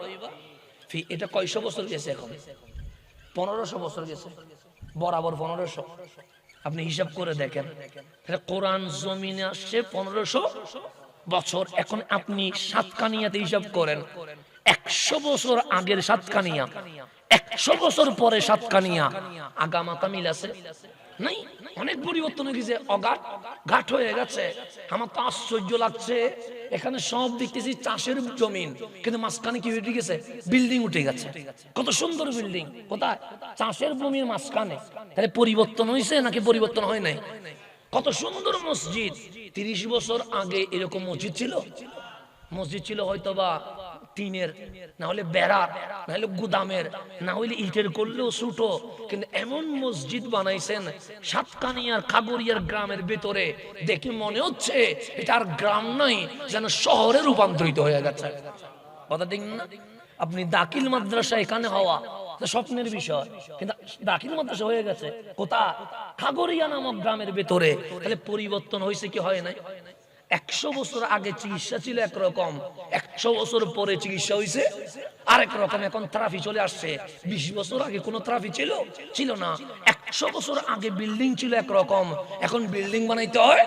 ফি। এটা কয়শো বছর গেছে? এখন 1500 বছর গেছে। বরাবর 1500। আপনি হিসাব করে দেখেন, তাহলে কোরআন জমিনে আসছে 1500 বছর। এখন আপনি সাতকানিয়াতে হিসাব করেন, 100 বছর আগের সাতকানিয়া, 100 বছর পরে সাতকানিয়া, আগামাতা মিল আছে নাই? অনেক পরিবর্তন হয়ে গেছে, অগাট ঘাট হয়ে গেছে। আমার তো আশ্চর্য লাগছে, এখানে সব দেখতেছি চাষের জমিন, কিন্তু মাঝখানে কি উঠে গেছে? বিল্ডিং উঠে গেছে। কত সুন্দর বিল্ডিং! কোথায়? চাষের জমির মাঝখানে। তাহলে পরিবর্তন হয়েছে নাকি পরিবর্তন হয় নাই? কত সুন্দর মসজিদ! 30 বছর আগে এরকম মসজিদ ছিল? মসজিদ ছিল হয়তোবা টিনের, না হলে বেড়া, না হলে গুদামের, না হলে ইটের করলেও ছোট। কিন্তু এমন মসজিদ বানাইছেন সাতকানিয়ার খাগড়িয়ার গ্রামের ভেতরে, দেখে মনে হচ্ছে এটা আর গ্রাম নাই, যেন শহরে রূপান্তরিত হয়ে গেছে। কথা ঠিক না? আপনি দাখিল মাদ্রাসা এখানে হওয়া স্বপ্নের বিষয়, কিন্তু দাখিল মাদ্রাসা হয়ে গেছে কোথায়? খাগড়িয়া নামক গ্রামের ভেতরে। তাহলে পরিবর্তন হয়েছে কি হয় নাই? 100 বছর আগে চিকিৎসা ছিল একরকম, 100 বছর পরে চিকিৎসা হয়েছে আরেক রকম। এখন ট্রাফি চলে আসছে। 20 বছর আগে কোন ট্রাফি ছিল না। 100 বছর আগে বিল্ডিং ছিল একরকম, এখন বিল্ডিং বানাইতে হয়,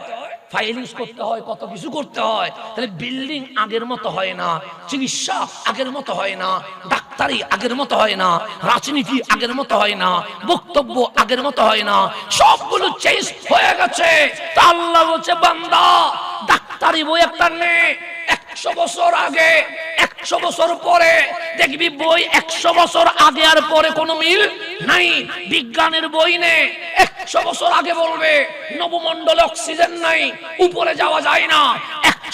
ফাইলিংস করতে হয়, কত কিছু করতে হয়। তাহলে বিল্ডিং আগের মতো হয় না, চিকিৎসা আগের মতো হয় না, ডাক্তারি আগের মতো হয় না, রাজনীতি আগের মতো হয় না, বক্তব্য আগের মতো হয় না, সবগুলো চেঞ্জ হয়ে গেছে। তা আল্লাহ বলছে বান্দা, ডাক্তারি বই একটা নে, 100 বছর আগে, 100 বছর পরে দেখবি বই 100 বছর আগে আর পরে কোনো মিল নাই। বিজ্ঞানের বই নে, 100 বছর আগে বলবে নবমণ্ডলে অক্সিজেন নাই, উপরে যাওয়া যায় না।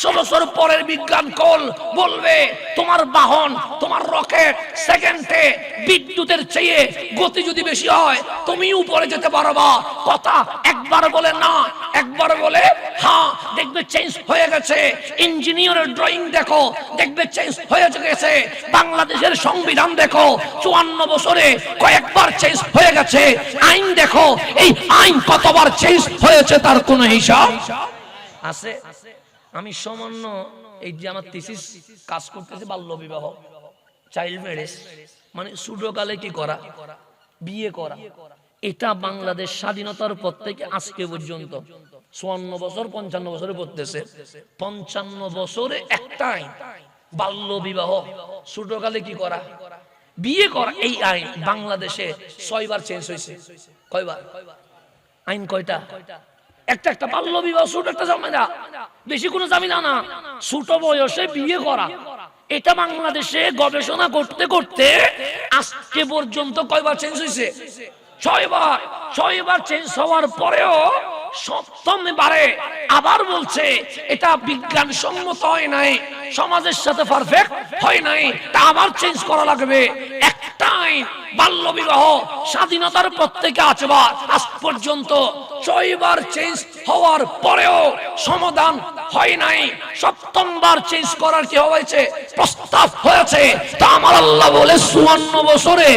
100 বছর পরের বিজ্ঞান কল বলবে তোমার বাহন, তোমার রকেট সেকেন্ডে বিদ্যুতের চেয়ে গতি যদি বেশি হয় তুমি উপরে যেতে পারবা। কথা একবার বলে না, একবার বলে হ্যাঁ, দেখবে চেঞ্জ হয়ে গেছে। ইঞ্জিনিয়ারের ড্রয়িং দেখো, দেখবে চেঞ্জ হয়ে গেছে। বাংলাদেশের সংবিধান দেখো, 54 বছরে কয়েকবার চেঞ্জ হয়ে গেছে। আইন দেখো, এই আইন কতবার চেঞ্জ হয়েছে তার কোনো হিসাব আছে? আমি সামান্য এই যে আমার থিসিস কাজ করতেছি বাল্য বিবাহ, চাইল্ড ম্যারেজ, মানে ছোটকালে কি করা, বিয়ে করা। এটা বাংলাদেশ স্বাধীনতার পর থেকে আজকে পর্যন্ত 54 বছর 55 বছরে পড়তেছে, 55 বছরে একটা আইন, বাল্য বিবাহ, ছোটকালে কি করা, বিয়ে করা, এই আইন বাংলাদেশে 6 বার চেঞ্জ হয়েছে। কয়বার? আইন কয়টা? একটা বাল্য বিবাহ, ছোট একটা জামিলা, বেশি কোনো জামিলা না, ছোট বয়সে বিয়ে করা। এটা বাংলাদেশে গবেষণা করতে করতে আজকে পর্যন্ত কয়বার চেঞ্জ হয়েছে? 6 বার। 6 বার চেঞ্জ হওয়ার পরেও 7ম বারে আবার বলছে এটা বিজ্ঞানসম্মত হয় নাই, সমাজের সাথে পারফেক্ট হয় নাই, তা আবার চেঞ্জ করা লাগবে। একটাই বাল্য বিবাহ স্বাধীনতার পর থেকে আজ পর্যন্ত 6 বার চেঞ্জ হওয়ার পরেও সমাধান হয় নাই। 7ম বার চেঞ্জ করার কি হয়েছে? প্রস্তাব হয়েছে। তা আমার আল্লাহ বলে 54 বছরে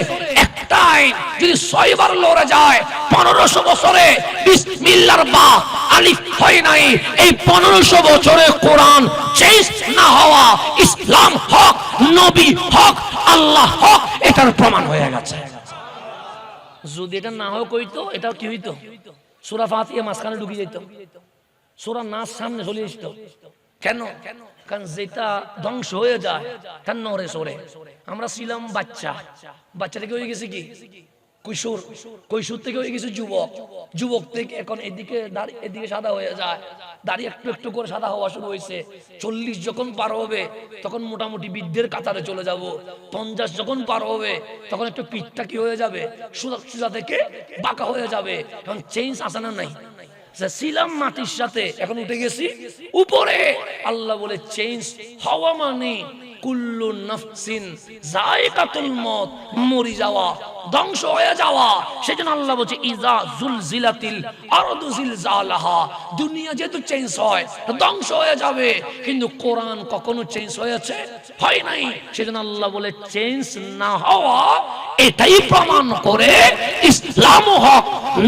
একটাই যদি 6 বার লড়ে যায়, 1500 বছরে বিসমিল্লাহর বা আলিফ হয় নাই। এই 1500 বছরে কোরআন চেঞ্জ না হওয়া, ইসলাম হক, নবী হক, আল্লাহ হক, এটার প্রমাণ হয়ে গেছে। যদি এটা না হয় কইতো, এটা কি হইতো? সূরা ফাতিহা মাঝখানে ঢুকে যেত, সূরা নাস সামনে চলে আসতো। কেন? কারণ যেটা ধ্বংস হয়ে যায় তার নড়ে সরে। আমরা ছিলাম বাচ্চা থেকে হয়ে গেছে কি কৈশোর, কৈশোর থেকে হয়ে গেছে যুবক, যুবক থেকে এখন এদিকে সাদা হয়ে যায়, দাড়ি একটু একটু করে সাদা হওয়া শুরু হয়েছে। 40 যখন পার হবে তখন মোটামুটি বৃদ্ধের কাতারে চলে যাব। 50 যখন পার হবে তখন একটু পিঠটা কি হয়ে যাবে, সোজা থেকে বাঁকা হয়ে যাবে। এখন চেঞ্জ আসে না নাই? ছিলাম মাটির সাথে, এখন উঠে গেছি উপরে। আল্লাহ বলে চেঞ্জ হওয়া মানে কুল্লু নাফসিন যায়কাতুল মউত, মরি যাওয়া, ধ্বংস হয়ে যাওয়া। সেজন্য আল্লাহ বলছে ইজা জুলজিলাতিল আরদু জিলজালাহা। দুনিয়া যেহেতু চেঞ্জ হয়, ধ্বংস হয়ে যাবে, কিন্তু কোরআন কখনো চেঞ্জ হয়েছে? হয় নাই। সেজন্য আল্লাহ বলে চেঞ্জ না হওয়া, এটাই প্রমাণ করে ইসলামও হক,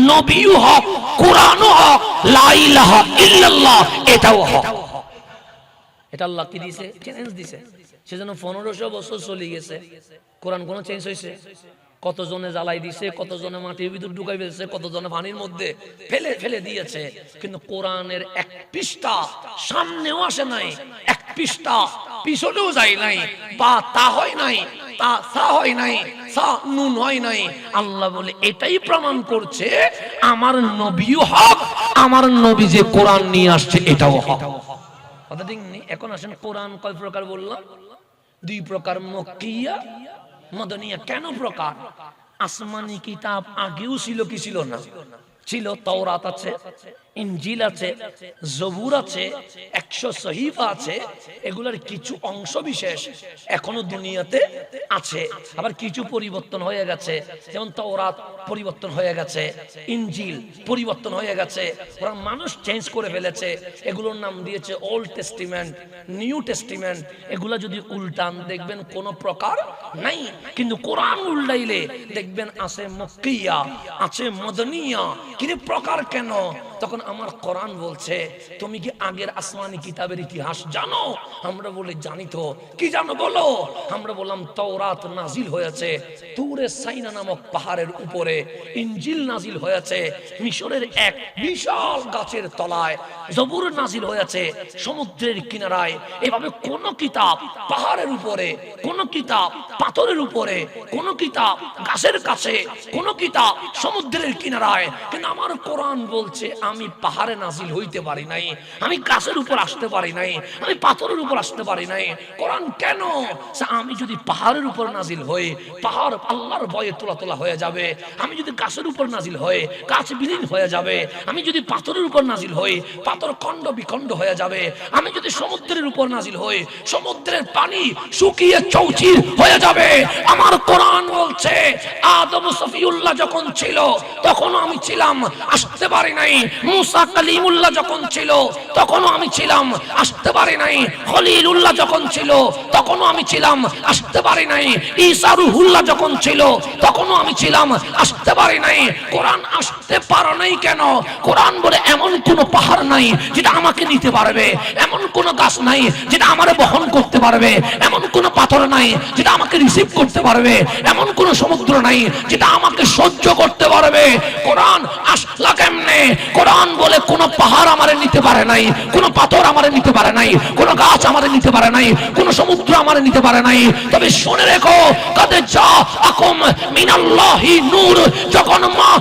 নবীও হক, কোরআনও হক, লা ইলাহা ইল্লাল্লাহ এটাও হক। এটা আল্লাহ কি দিয়েছে? চ্যালেঞ্জ দিয়েছে। সেজন্য 1500 বছর চলে গেছে, কোরআন কোনো চেঞ্জ হয়েছে? কতজনে জ্বালাই দিছে, কতজনে মাটির ভিতর ঢুকাই ফেলছে, কতজনে পানির মধ্যে ফেলে দিয়েছে, কিন্তু কোরআনের এক পৃষ্ঠা সামনেও আসে নাই, এক পৃষ্ঠা পিছনেও যায় নাই, বা তা হয় নাই, তা সা হয় নাই, সা নুন হয় নাই। আল্লাহ বলে এটাই প্রমাণ করছে আমার নবীও হক, আমার নবী যে কোরআন নিয়ে আসছে এটাও হক। কথা ঠিক নেই? এখন আসেন, কোরআন কয় প্রকার বললাম? 2 প্রকার, মক্কিয়া, মদনিয়া। কেন প্রকার? আসমানি কিতাব আগেও ছিল কি ছিল না? ছিল। তাওরাত আছে, ইনজিল আছে, জবুর আছে, 100 সহিফা আছে। এগুলোর কিছু অংশ বিশেষ এখনো দুনিয়াতে আছে, আবার কিছু পরিবর্তন হয়ে গেছে। যেমন তাওরাত পরিবর্তন হয়ে গেছে, ইনজিল পরিবর্তন হয়ে গেছে, ওরা মানুষ চেঞ্জ করে ফেলেছে। এগুলোর নাম দিয়েছে ওল্ড টেস্টিমেন্ট, নিউ টেস্টিমেন্ট। এগুলা যদি উল্টান দেখবেন কোনো প্রকার নাই, কিন্তু কোরআন উল্টাইলে দেখবেন আছে মক্কিয়া, আছে মদনিয়া। কিন্তু প্রকার কেন? তখন আমার কোরআন বলছে তুমি কি আগের আসমানি কিতাবের ইতিহাস জানো? আমরা বলি জানি তো। কি জানো বলো? আমরা বললাম তাওরাত নাজিল হয়েছে তুরে সাইনা নামক পাহাড়ের উপরে, ইনজিল নাজিল হয়েছে মিশরের এক বিশাল গাছের তলায়, জবুর নাজিল হয়েছে সমুদ্রের কিনারায়। এভাবে কোন কিতাব পাহাড়ের উপরে, কোন কিতাব পাথরের উপরে, কোন কিতাব গাছের কাছে, কোন কিতাব সমুদ্রের কিনারায়। কিন্তু আমার কোরআন বলছে আমি পাহাড়ে নাজিল হইতে পারি নাই, আমি গাছের উপর আসতে পারি নাই, আমি পাথরের উপর আসতে পারি নাই। কোরআন কেন? আমি যদি পাহাড়ের উপর নাজিল হই, পাহাড় আল্লাহর ভয়ে তোলা তোলা হয়ে যাবে। আমি যদি গাছের উপর নাজিল হই, গাছ বিলীন হয়ে যাবে। আমি যদি পাথরের উপর নাজিল হই, পাথর খণ্ড বিখণ্ড হয়ে যাবে। আমি যদি সমুদ্রের উপর নাজিল হই, সমুদ্রের পানি শুকিয়ে চৌচির হয়ে যাবে। আমার কোরআন বলছে আদম সফিউল্লাহ যখন ছিল তখনও আমি ছিলাম, আসতে পারি নাই। মুসা কালিমুল্লাহ যখন ছিল তখনও আমি ছিলাম, আসতে পারি নাই। খলিলুল্লাহ যখন ছিল তখনও আমি ছিলাম, আসতে পারি নাই। ঈসা রুহুল্লাহ যখন ছিল তখনও আমি ছিলাম, আসতে পারি নাই। কোরআন আসতে পারে নাই কেন? কোরআন বলে এমন কোন পাহাড় নাই যেটা আমাকে নিতে পারবে, এমন কোন গাছ নাই যেটা আমারে বহন করতে পারবে, এমন কোন পাথর নাই যেটা আমাকে রিসিভ করতে পারবে, এমন কোন সমুদ্র নাই যেটা আমাকে সহ্য করতে পারবে। কোরআন আসলা কেমনে? কোরআন বলে কোন পাহাড় আমারে নিতে পারে নাই, কোন পাথর আমারে নিতে পারে নাই, কোন গাছ আমারে নিতে পারে নাই, কোন সমুদ্র আমারে নিতে পারে নাই। তবে শুনে রেখো, কাদে জাআকুম মিনাল্লাহি নূর, যখন মা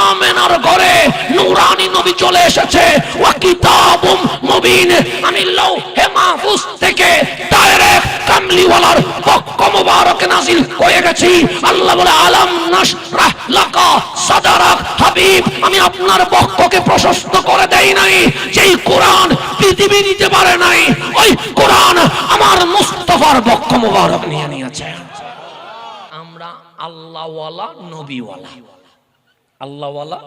আমেনার ঘরে নূরানী নবী চলে এসেছে, ওয়া কিতাবুম মুবিন, আমি লৌহে মাহফুজ থেকে ডাইরেক্ট কামলিওয়ালার পক্ষ মোবারক নাজিল হয়ে গেছি। আল্লাহ বলে আলাম নাশরাহ লাকা সাদরাক, হাবিব আমি আপনার পক্ষকে প্রশস্ত করে দেই নাই। যেই কোরআন পৃথিবী নিতে পারে নাই, ওই কোরআন আমার মুস্তাফার পক্ষ মোবারক নিয়ে নিয়েছে। আমরা আল্লাহওয়ালা নবীওয়ালা, আল্লাহওয়ালা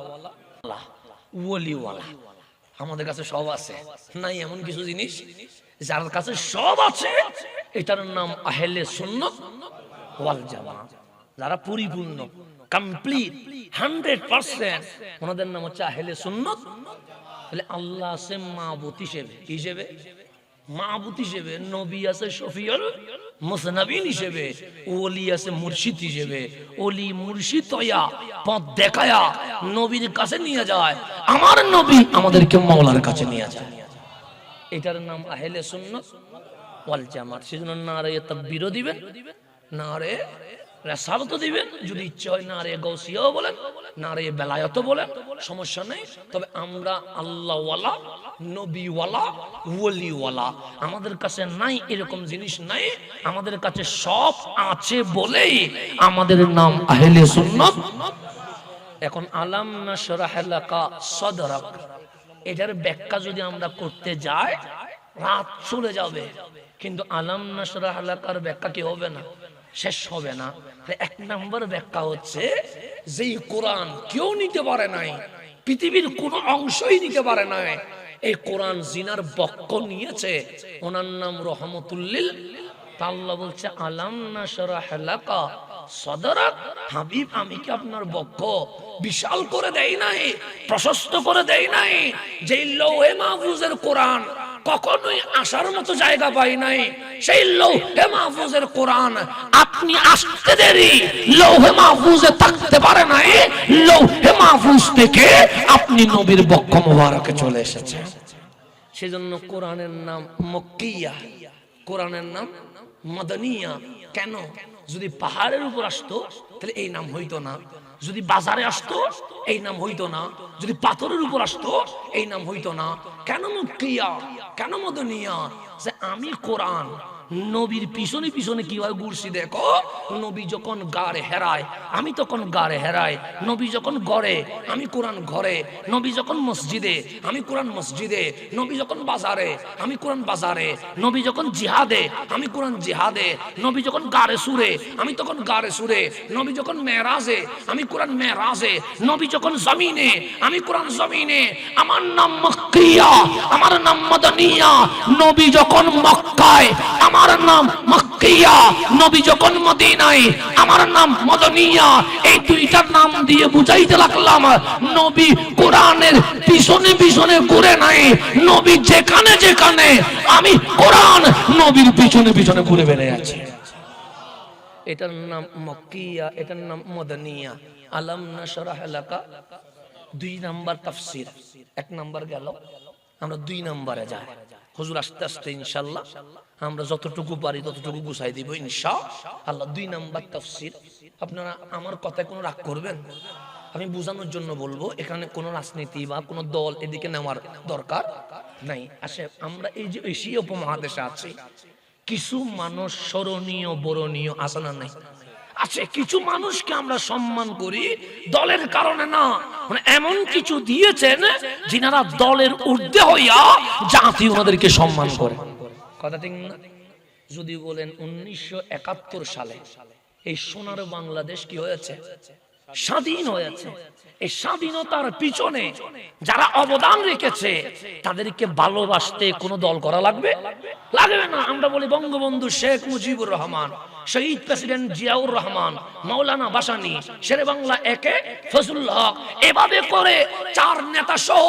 ওয়ালিওয়ালা, আমাদের কাছে সব আছে। নাই এমন কিছু জিনিস যার কাছে সব আছে, এটার নাম আহলে সুন্নাত ওয়াল জামাত। যারা পরিপূর্ণ, কমপ্লিট 100%, ওনাদের নাম হচ্ছে আহলে সুন্নাত। তাহলে আল্লাহ আছে মাবুদ হিসেবে মাহবুদ হিসেবে, নবী আছে শফিউল মুসনাবিন হিসেবে, ওলি আছে মুর্শিদ হিসেবে। ওলি মুর্শিদ হইয়া পথ দেখায়া নবীর কাছে নিয়ে যায়, আমার নবী আমাদেরকে মাওলার কাছে নিয়ে যায়। এটার নাম আহলে সুন্নাত ওয়াল জামাত। সেজন্য নারে তাকবীরও দিবেন, নারে রিসালাত দিবেন, যদি ইচ্ছে হয় নারে গাউসিয়াও বলেন, নারে বেলায়েতও বলেন, সমস্যা নেই। তবে আমরা আল্লাহওয়ালা, নবীওয়ালা, ওলিওয়ালা, আমাদের কাছে নাই এরকম জিনিস নাই, আমাদের কাছে সব আছে বলেই আমাদের নাম আহলে সুন্নাত। এখন আলাম নাশরাহ লাকা সাদরাক, এটার ব্যাখ্যা যদি আমরা করতে যাই রাত চলে যাবে, কিন্তু আলাম নাশরাহ লাকার ব্যাখ্যা কি হবে না, শেষ হবে না। এক নম্বর ব্যাখ্যা হচ্ছে, যেই কোরআন কেউ নিতে পারে নাই, পৃথিবীর কোন অংশই নিতে পারে নাই, এই কোরআন জিনার পক্ষ নিয়েছে, ওনার নাম রহমতুল্লিল। আল্লাহ বলছে আলাম নাশরাহ লাকা সাদরাক, হাবিব আমি কি আপনার বক্ষ বিশাল করে দেই নাই, প্রশস্ত করে দেই নাই? যেই লৌহে মাহফুজের কোরআন কখনোই আসার মতো জায়গা পাই নাই, সেই লৌহে মাহফুজের কোরআন আপনি আসতে দেরি, লৌহে মাহফুজে থাকতে পারে নাই, লৌহে মাহফুজ থেকে আপনি নবীর বক্ষ মোবারকে চলে এসেছেন। সেজন্য কোরআনের নাম মক্কিয়া, কোরআনের নাম মাদানিয়া। কেন? যদি পাহাড়ের উপর আসতো তাহলে এই নাম হইতো না, যদি বাজারে আসতো এই নাম হইতো না, যদি পাথরের উপর আসতো এই নাম হইতো না। কেন মক্কিয়া, কেন মাদানিয়া? যে আমি কোরআন নবীর পিছনে পিছনে কিভাবে ঘুরছি দেখো। নবী যখন গাড়ে হেরায় আমি তখন গাড়ে হেরাই, নবী যখন ঘরে আমি কোরআন ঘরে, নবী যখন মসজিদে আমি কোরআন মসজিদে, নবী যখন বাজারে আমি কোরআন বাজারে, নবী যখন জিহাদে আমি কোরআন জিহাদে, নবী যখন গাড়ে সুরে আমি তখন গাড়ে সুরে, নবী যখন মেরাজে আমি কোরআন মেরাজে, নবী যখন জমিনে আমি কোরআন জমিনে। আমার নাম মক্কিয়া, আমার নাম মাদানিয়া। নবী যখন মক্কায় আমার নাম মক্কিয়া, নবী যখন মদিনায় আমার নাম মাদানিয়া। এই দুইটার নাম দিয়ে বুঝাইতে লাগলাম, নবী কোরআনের পিছনে পিছনে ঘুরে নাই, নবী যেখানে যেখানে আমি কোরআন নবীর পিছনে পিছনে ঘুরে বেড়ে আছি। এটার নাম মক্কিয়া, এটার নাম মাদানিয়া। আলাম নাশরাহ লাকা, 2 নাম্বার তাফসীর। 1 নাম্বার গেল, আমরা 2 নাম্বারে যাই। হুজুর আস্তে আস্তে ইনশাআল্লাহ আমরা যতটুকু পারি ততটুকু গুছাই দিব ইনশাআল্লাহ। 2 নাম্বার তাফসীর। আপনারা আমার কথায় কোনো রাগ করবেন, আমি বোঝানোর জন্য বলবো, এখানে কোনো রাজনীতি বা কোনো দল এদিকে নেওয়ার দরকার নাই। আসে আমরা এই যে এশিয়া উপমহাদেশে আছি, কিছু মানুষ স্মরণীয় বরণীয় আছে না নাই? আছে। কিছু মানুষকে আমরা সম্মান করি দলের কারণে না, মানে এমন কিছু দিয়েছেন যিনারা দলের ঊর্ধ্বে হইয়া জাতি ওনাদেরকে সম্মান করে। কথা ঠিক না? যদি বলেন 1971 সালে এই সোনার বাংলাদেশ কি হয়েছে? স্বাধীন হয়েছে। এই স্বাধীনতার পিছনে যারা অবদান রেখেছে তাদেরকে ভালোবাসতে কোনো দল করা লাগবে? লাগবে না। আমরা বলি বঙ্গবন্ধু শেখ মুজিবুর রহমান, শহীদ প্রেসিডেন্ট জিয়াউর রহমান, মাওলানা ভাসানী, শেরে বাংলা একে ফজলুল হক, এভাবে করে 4 নেতা সহ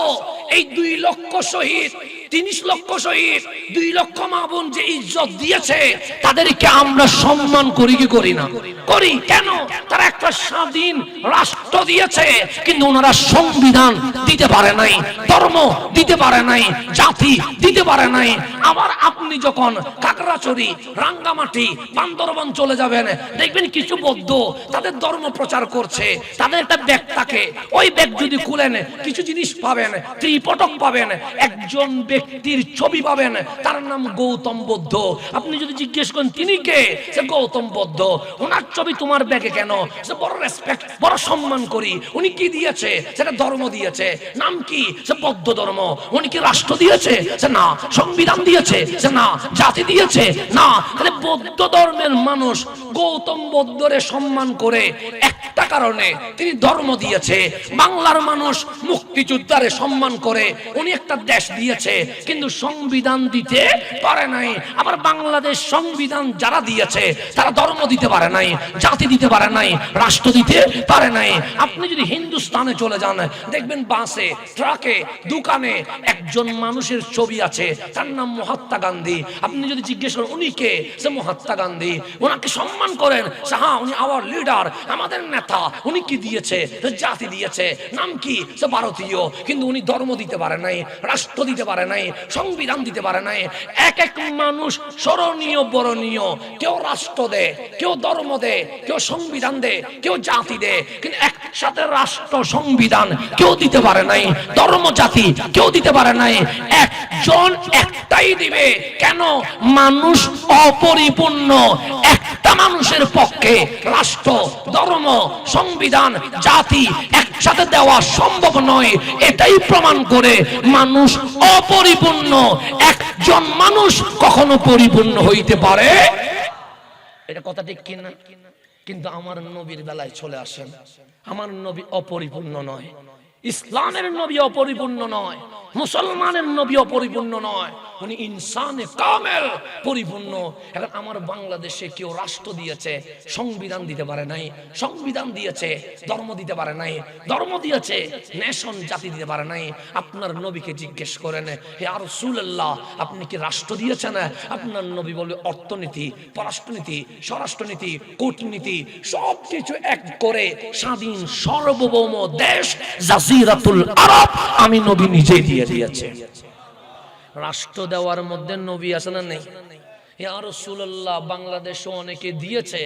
এই 2 লক্ষ শহীদ 30 লক্ষ শহীদ, 2 লক্ষ মা বোন যে ইজ্জত দিয়েছে, তাদেরকে আমরা সম্মান করি কি করি না? করি। কেন? তারা একটা স্বাধীন রাষ্ট্র দিয়েছে, কিন্তু ওনারা সংবিধান দিতে পারে নাই, ধর্ম দিতে পারে নাই, জাতি দিতে পারে নাই। আবার আপনি যখন কাকড়াছড়ি, রাঙ্গামাটি, বান্দরবান চলে যাবেন, দেখবেন কিছু বৌদ্ধ তাদের ধর্ম প্রচার করছে, তাদের একটা ব্যাগ থাকে, ওই ব্যাগ যদি খুলেন কিছু জিনিস পাবেন, ত্রিপটক পাবেন, একজন ব্যক্তির ছবি পাবেন, তার নাম গৌতম বুদ্ধ। আপনি যদি জিজ্ঞেস করেন তিনি কে, সে গৌতম বুদ্ধ। ওনার ছবি তোমার ব্যাগে কেন? সে বড় রেসপেক্ট, বড় সম্মান করি। উনি কি দিয়েছে? সেটা ধর্ম দিয়েছে। নাম কি? সে বৌদ্ধ ধর্ম। উনি কি রাষ্ট্র দিয়েছে? সে না। সংবিধান দিয়েছে? সে না। জাতি দিয়েছে? না। তাহলে বৌদ্ধ ধর্মের মানুষ গৌতম বুদ্ধরে সম্মান করে একটা কারণে, তিনি ধর্ম দিয়েছে। বাংলার মানুষ মুক্তিযোদ্ধারে সম্মান করে, উনি একটা দেশ দিয়েছে, কিন্তু সংবিধান দিতে পারে নাই। আবার বাংলাদেশ সংবিধান যারা দিয়েছে, তারা ধর্ম দিতে পারে নাই, জাতি দিতে পারে নাই, রাষ্ট্র দিতে পারে নাই। আপনি যদি হিন্দুস্তানে চলে যান, দেখবেন বাসে, ট্রাকে, দোকানে একজন মানুষের ছবি আছে, তার নাম মহাত্মা গান্ধী। আপনি যদি জিজ্ঞেস করেন উনি কে, সে মহাত্মা গান্ধী। ওনাকে সম্মান করেন, হ্যাঁ উনি আওয়ার লিডার, আমাদের নেতা। উনি কি দিয়েছে? জাতি দিয়েছে। নাম কি? সে ভারতীয়। কিন্তু উনি ধর্ম দিতে পারে নাই, রাষ্ট্র দিতে পারে নাই, সংবিধান দিতে পারে নাই। এক এক মানুষ স্মরণীয় বরণীয়, কেউ রাষ্ট্র দেয়, কেউ ধর্ম দেয়, কেউ সংবিধান দেয়, কেউ জাতি দেয়, কিন্তু একসাথে রাষ্ট্র সংবিধান কেউ দিতে পারে নাই, ধর্ম জাতি কেউ দিতে পারে নাই। একজন একটাই দিবে। কেন? মানুষ অপরিপূর্ণ। একটা মানুষের পক্ষে রাষ্ট্র, ধর্ম, সংবিধান, জাতি একসাথে দেওয়া সম্ভব নয়। এটাই প্রমাণ করে মানুষ অপরিপূর্ণ। একজন মানুষ কখনো পরিপূর্ণ হইতে পারে, এটা কথা ঠিক কিনা? কিন্তু আমার নবীর বেলায় চলে আসেন, আমার নবী অপরিপূর্ণ নয়, ইসলামের নবী অপরিপূর্ণ নয়, মুসলমানের নবী অপরিপূর্ণ নয়, উনি ইনসানে কামেল, পরিপূর্ণ। এখন আমার বাংলাদেশে কেউ রাষ্ট্র দিয়েছে, সংবিধান দিতে পারে নাই, সংবিধান দিয়েছে, ধর্ম দিতে পারে নাই, ধর্ম দিয়েছে, নেশন, জাতি দিতে পারে নাই। আপনার নবীকে জিজ্ঞেস করেন, হে রাসূলুল্লাহ, আপনি কি রাষ্ট্র দিয়েছেন? আপনার নবী বলবে অর্থনীতি, পররাষ্ট্রনীতি, স্বরাষ্ট্রনীতি, কূটনীতি, সবকিছু এক করে স্বাধীন সার্বভৌম দেশ জাজিরাতুল আরব আমি নবী নিজেই দিয়ে দিয়েছে। রাষ্ট্র দেওয়ার মধ্যে নবী আছে না নেই? ইয়া রাসূলুল্লাহ, বাংলাদেশে অনেকে দিয়েছে,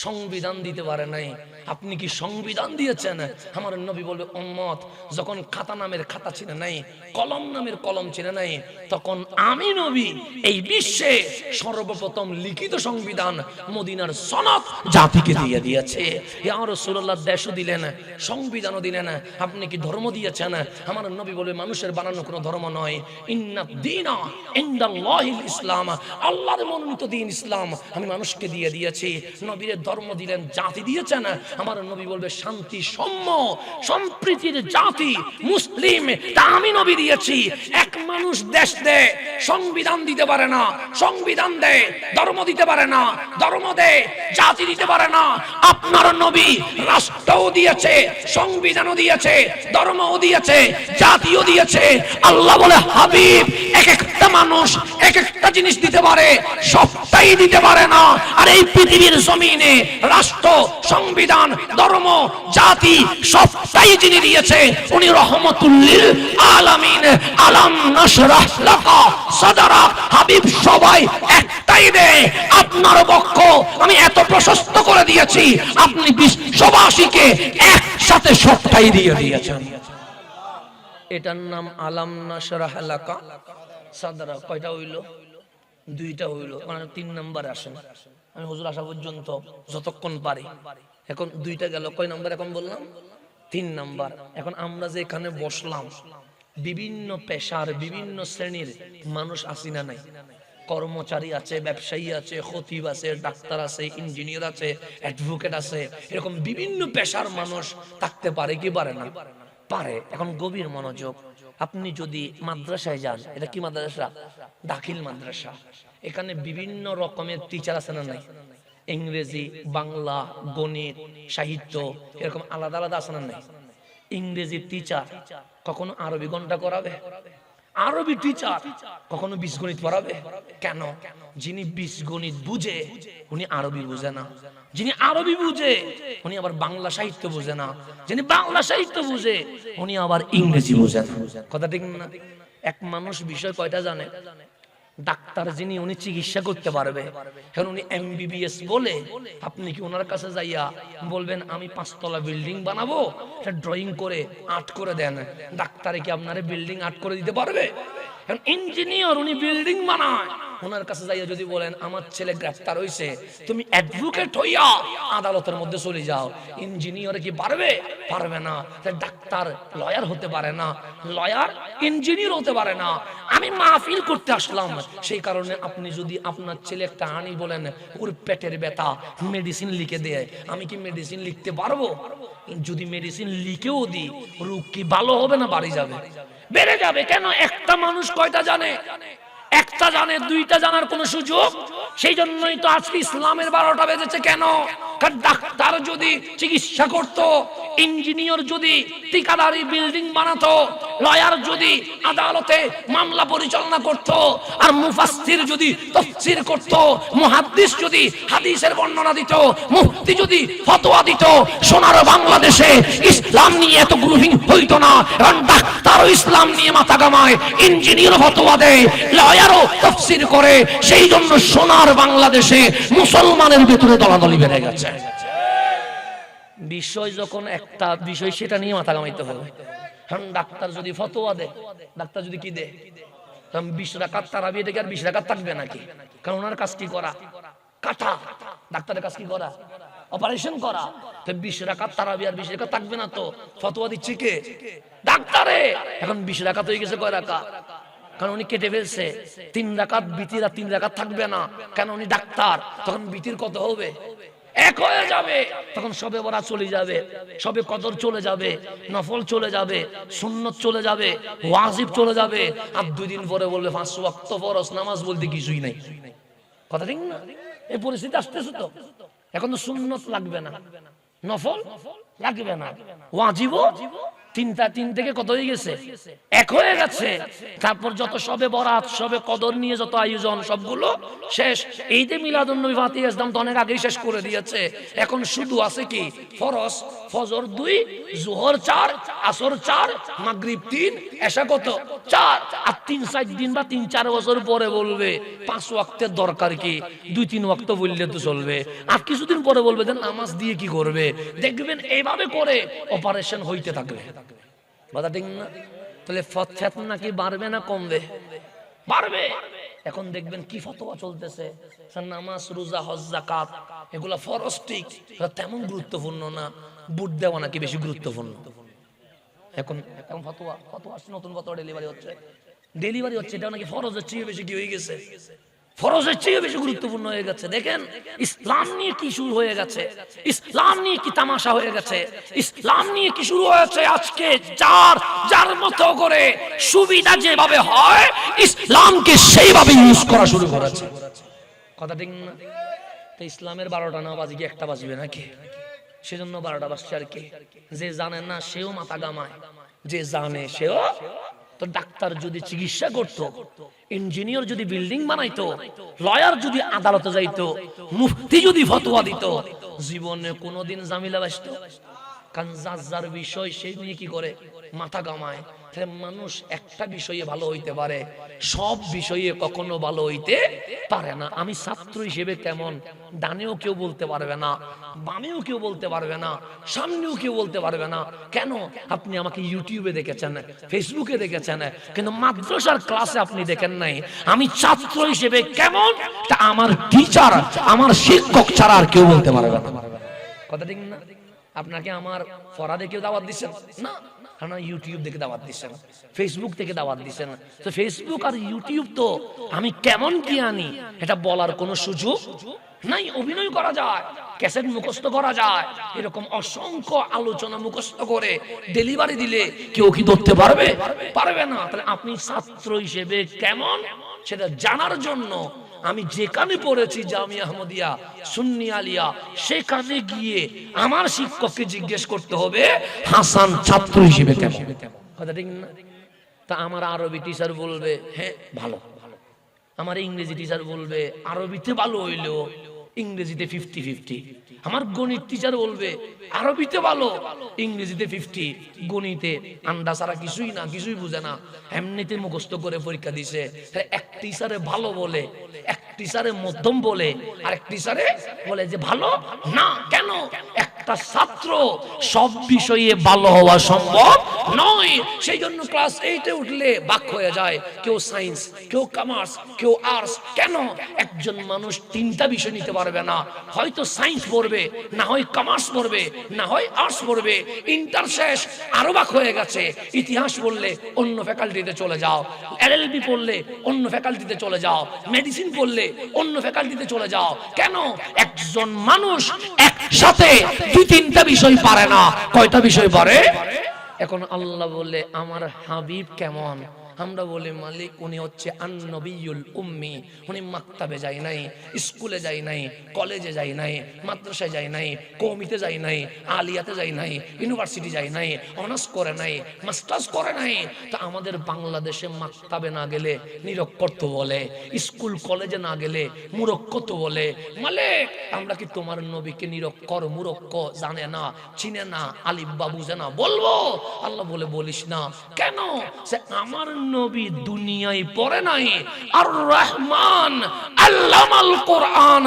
সংবিধান দিতে পারে নাই, আপনি কি সংবিধান দিয়েছেন? আমার নবী বলবে উম্মত, যখন খাতা নামের খাতা ছিল নাই, কলম নামের কলম ছিল নাই, তখন আমি নবী এই বিশ্বে সর্বপ্রথম লিখিত সংবিধান মদিনার সনদ জাতিকে দিয়ে দিয়েছে। ইয়া রাসূলুল্লাহ, দেশও দিলেন, সংবিধানও দিলেন, আপনি কি ধর্ম দিয়েছেন? আমার নবী বলবে মানুষের বানানো কোনো ধর্ম নয়, ইন্নাদ দীনা ইনদাল্লাহিল ইসলাম, আল্লাহর মনোনীত দিন ইসলাম আমি মানুষকে দিয়ে দিয়েছি। নবীর ধর্ম দিলেন, জাতি দিয়েছেন, আমার নবী বলবে শান্তি, সম্য, সম্প্রীতির জাতি মুসলিম, তা আমি নবী দিয়েছি। এক মানুষ দেশ দেয়, সংবিধান দিতে পারে না, সংবিধান দেয়, ধর্ম দিতে পারে না, ধর্ম দেয়, জাতি দিতে পারে না। আপনার নবী রাষ্ট্রও দিয়েছে, সংবিধানও দিয়েছে, ধর্মও দিয়েছে, জাতিও দিয়েছে। আল্লাহ বলে হাবিব, এক একটা মানুষ এক একটা জিনিস দিতে পারে, সবটাই দিতে পারে না। আর এই পৃথিবীর জমিনে রাষ্ট্র, সংবিধান, ধর্ম, জাতি সবটাই যিনি দিয়েছে, উনি রহমতুল লিল আলামিন। আলাম নাশরাহ লাকা সাদরাক, হাবিব সবাই একটাই দেয়। আপনার বক্ষ আমি এত প্রশস্ত করে দিয়েছি, আপনি বিশ্ববাসীকে একসাথে সবটাই দিয়ে দিয়েছেন। এটার নাম আলাম নাশরাহ লাকা সাদরাক। কয়টা হইল? দুইটা হইল, মানে 3 নাম্বার আসেন। আমি হুজুর আসা পর্যন্ত যতক্ষণ পারি, এখন দুইটা গেল, কয় নাম্বার এখন বললাম? 3 নাম্বার। এখন আমরা যে এখানে বসলাম, বিভিন্ন পেশার, বিভিন্ন শ্রেণীর মানুষ আসি না নাই? কর্মচারী আছে, ব্যবসায়ী আছে, খতিব আছে, ডাক্তার আছে, ইঞ্জিনিয়ার আছে, অ্যাডভোকেট আছে, এরকম বিভিন্ন পেশার মানুষ থাকতে পারে কি পারে না? পারে। এখন গভীর মনোযোগ, আপনি যদি মাদ্রাসায় যান, এটা কি মাদ্রাসা? দাখিল মাদ্রাসা। এখানে বিভিন্ন রকমের টিচার আছে না নাই? ইংরেজি, বাংলা, গণিত, সাহিত্য, এরকম আলাদা আলাদা আছে না নাই? ইংরেজি টিচার কখনো আরবি ঘন্টা করাবে? আরবি টিচার কখনো বীজগণিত পড়াবে? কেন? যিনি বীজগণিত বুঝে উনি আরবি বুঝে না, যিনি আরবি বুঝে উনি আবার বাংলা সাহিত্য বুঝে না, যিনি বাংলা সাহিত্য বুঝে উনি আবার ইংরেজি বুঝে না। কথা ঠিক না? এক মানুষ বিষয় কয়টা জানে? ডাক্তার যিনি উনি চিকিৎসা করতে পারবে, এখন উনি এমবিবিএস বলে আপনি কি ওনার কাছে যাইয়া বলবেন আমি 5 তলা বিল্ডিং বানাবো, এটা ড্রয়িং করে আর্ট করে দেন, ডাক্তারে কি আপনারে বিল্ডিং আর্ট করে দিতে পারবে? এখন ইঞ্জিনিয়ার উনি বিল্ডিং বানায়, ওনার কাছে যাইয়া যদি বলেন আমার ছেলে গ্রেফতার হইছে, তুমি অ্যাডভোকেট হইয়া আদালতের মধ্যে চলে যাও, ইঞ্জিনিয়ার কি পারবে? পারবে না। ডাক্তার লয়ার হতে পারে না, লয়ার ইঞ্জিনিয়ার হতে পারে না। আমি মাহফিল করতে আসলাম, সেই কারণে আপনি যদি আপনার ছেলে একটা আনি বলেন ওর পেটের ব্যথা মেডিসিন লিখে দেয়, আমি কি মেডিসিন লিখতে পারবো? যদি মেডিসিন লিখেও দিই, রোগ কি ভালো হবে না বাড়ি যাবে? বেড়ে যাবে। কেন? একটা মানুষ কয়টা জানে? একটা জানে, দুইটা জানার কোন সুযোগ। সেই জন্যই তো আজকে ইসলামের 12টা বেজেছে। কেন? কারণ ডাক্তার যদি চিকিৎসা করত, ইঞ্জিনিয়ার যদি ঠিকাদারি বিল্ডিং বানাতো, লয়ার যদি আদালতে মামলা পরিচালনা করত, আর মুফাসসির যদি তাফসীর করত, মুহাদ্দিস যদি হাদিসের বর্ণনা দিত, মুফতি যদি ফতোয়া দিত, সোনার বাংলাদেশে ইসলাম নিয়ে এত গ্রুপিং হইতো না। কারণ ডাক্তারও ইসলাম নিয়ে মাথা ঘামায়, ইঞ্জিনিয়ার ফতোয়া দেয়, লয়ারও তাফসীর করে। সেই জন্য সোনার বাংলাদেশে মুসলমানের ভিতরে দলাদলি বেড়ে গেছে। বিষয় যখন একটা বিষয়, সেটা নিয়ে মাথা ঘামাইতে হবে। কারণ ডাক্তার যদি ফতোয়া দেয়, ডাক্তার যদি কি দেয়, 20 রাকাত তারাবি, এটা কি আর 20 রাকাত থাকবে নাকি? কারণ ওনার কাজ কি করা? কাটা। ডাক্তারের কাজ কি করা? অপারেশন করা। তো 20 রাকাত তারাবি আর 20 রাকাত থাকবে না তো? ফতোয়া দিচ্ছে কে? ডাক্তারে। এখন 20 রাকাত হয়ে গেছে কয় রাকাত? কারণ উনি কেটে ফেলছে 3 রাকাত, বিতির আর 3 রাকাত থাকবে না। কেন? উনি ডাক্তার। তখন বিতির কত হবে? 1 হয়ে যাবে। তখন সবে বরাত চলে যাবে, সবে কদর চলে যাবে, নফল চলে যাবে, সুন্নত চলে যাবে, ওয়াজিব চলে যাবে। আর 2 দিন পরে বলবে 5 ওয়াক্ত ফরজ নামাজ বলতে কিছুই নাই। কথা ঠিক না? এই পরিস্থিতি আসতেছে তো। এখন তো সুন্নত লাগবে না, নফল লাগবে না, ওয়াজিবও 3 থেকে কত হয়ে গেছে? 1 হয়ে গেছে। তারপর যত সবে বরাত, সবে কদর নিয়ে যত আয়োজন সবগুলো শেষ। ঈদে মিলাদুন্নবী ফাতিহা ইসলাম তো অনেক আগেই শেষ করে দিয়েছে। এখন শুধু আছে কি? ফরজ, ফজর 2, জোহর 4, আসর 4, মাগরিব 3, এশা কত? 4। আর 3-4 দিন বা 3-4 বছর পরে বলবে 5 ওয়াক্তের দরকার কি? 2-3 ওয়াক্ত বললে তো চলবে। আর কিছুদিন পরে বলবে যে নামাজ দিয়ে কি করবে? দেখবেন এইভাবে করে অপারেশন হইতে থাকবে। কথা ঠিক না? তাহলে ফতোয়া কি বাড়বে না কমবে? বাড়বে। এখন দেখবেন কি ফতোয়া চলতেছে, নামাজ, রোজা, হজ, যাকাত এগুলা ফরজ ঠিক, তেমন গুরুত্বপূর্ণ না। বুট দেওয়া নাকি বেশি গুরুত্বপূর্ণ। এখন ফতোয়া আসছে, নতুন ফতোয়া ডেলিভারি হচ্ছে, এটা নাকি ফরজের চেয়ে বেশি কি হয়ে গেছে? ফরজের চেয়ে বেশি গুরুত্বপূর্ণ হয়ে গেছে। দেখেন ইসলাম নিয়ে কি শুরু হয়ে গেছে, ইসলাম নিয়ে কি তামাশা হয়ে গেছে, ইসলাম নিয়ে কি শুরু হয়েছে। আজকে যার মতো করে সুবিধা যেভাবে হয়, ইসলামকে সেইভাবে ইউজ করা শুরু করেছে। কথা ঠিক না? তো ইসলামের 12টা না বাজে কি 1টা বাজবে নাকি? সেজন্য 12টা বাজছে। আর কি যে জানে না সেও মাথা ঘামায়, যে জানে সেও। তো ডাক্তার যদি চিকিৎসা করতো, ইঞ্জিনিয়ার যদি বিল্ডিং বানাইতো, লয়ার যদি আদালতে যাইতো, মুফতি যদি ফতোয়া দিত, জীবনে কোনোদিন ঝামেলা বাসতো? কারণ যার বিষয় সেই নিয়ে কি করে মাথা ঘামায়। মানুষ একটা বিষয়ে ভালো হইতে পারে, সব বিষয়ে কখনো ভালো হইতে পারে না। আমি ছাত্র হিসেবে কেমন, ডানেও কেউ বলতে পারবে না, বামেও কেউ বলতে পারবে না, সামনেও কেউ বলতে পারবে না। কেন? আপনি আমাকে ইউটিউবে দেখেছেন, ফেসবুকে দেখেছেন, কিন্তু মাদ্রাসার ক্লাসে আপনি দেখেন নাই। আমি ছাত্র হিসেবে কেমন, তা আমার টিচার, আমার শিক্ষক ছাড়া আর কেউ বলতে পারবে না। কথা ঠিক না? আপনাকে আমার পড়া দেখে দাওয়াত দিচ্ছেন না, কারণ ইউটিউব দেখে দাওয়াত দিচ্ছেন, ফেসবুক থেকে দাওয়াত দিচ্ছেন। তো ফেসবুক আর ইউটিউব তো আমি কেমন কি আনি এটা বলার কোনো সুযোগ নাই। অভিনয় করা যায়, ক্যাসেট মুখস্থ করা যায়, এরকম অসংখ্য আলোচনা মুখস্থ করে ডেলিভারি দিলে কেউ কি ধরতে পারবে? পারবে না। তাহলে আপনি ছাত্র হিসেবে কেমন সেটা জানার জন্য আমি যেখানে পড়েছি, জামিয়া আহমদিয়া, সুন্নি আলিয়া, সেখানে গিয়ে আমার শিক্ষককে জিজ্ঞেস করতে হবে হাসান ছাত্র হিসেবে কেমন। কথা ঠিক না? তা আমার আরবি টিচার বলবে হ্যাঁ ভালো, আমার ইংরেজি টিচার বলবে আরবিতে ভালো হইলো ইংরেজিতে 50-50। আমার গণিত টিচার বলবে আরবিতে ভালো ইংরেজিতে 50, গণিতে আন্ডা ছাড়া কিছুই না, কিছুই বুঝে না, এমনিতে মুখস্থ করে পরীক্ষা দিছে। এক টিচারে ভালো বলে, এক টিচারে মধ্যম বলে, আর এক টিচারে বলে যে ভালো না। কেন? একটা ছাত্র সব বিষয়ে ভালো হওয়া সম্ভব নয়। সেই জন্য ক্লাস 8-এ উঠলে বাক হয়ে যায়, কেউ সায়েন্স, কেউ কমার্স, কেউ আর্টস। কেন? একজন মানুষ 3টা বিষয় নিতে পারবে না, হয়তো সায়েন্স পড়বে, না হয় কমার্স পড়বে, না হয় আর্টস পড়বে। ইন্টার শেষ আরো বাক হয়ে গেছে, ইতিহাস পড়লে অন্য ফ্যাকাল্টিতে চলে যাও, এলএলবি পড়লে অন্য ফ্যাকাল্টিতে চলে যাও, মেডিসিন পড়লে অন্য ফ্যাকাল্টিতে চলে যাও। কেন? একজন মানুষ একসাথে 2-3টা বিষয় পারে না, কয়টা বিষয় পারে? এখন আল্লাহ বলে আমার হাবিব কেমন? আমরা বলি মালিক উনি হচ্ছে আন-নবিয়ুল উম্মি, উনি মাকতাবে যায় নাই, স্কুলে যায় নাই, কলেজে যায় নাই, মাদ্রাসায় যায় নাই, কওমিতে যায় নাই, আলিয়াতে যায় নাই, ইউনিভার্সিটি যায় নাই, অনার্স করে নাই, মাস্টার্স করে নাই। তা আমাদের বাংলাদেশে মাকতাবে না গেলে নিরক্ষরত্ব বলে, স্কুল কলেজে না গেলে মূরক্ষত্ব বলে। মালিক আমরা কি তোমার নবীকে নিরক্ষর মূরক্ষ জানে না, চিনে না, আলিফ বা বুঝে না বলবো? আল্লাহ বলে বলিস না। কেন? সে আমার নবী দুনিয়ায় পড়ে নাই, আর রহমান আল্লামাল কোরআন,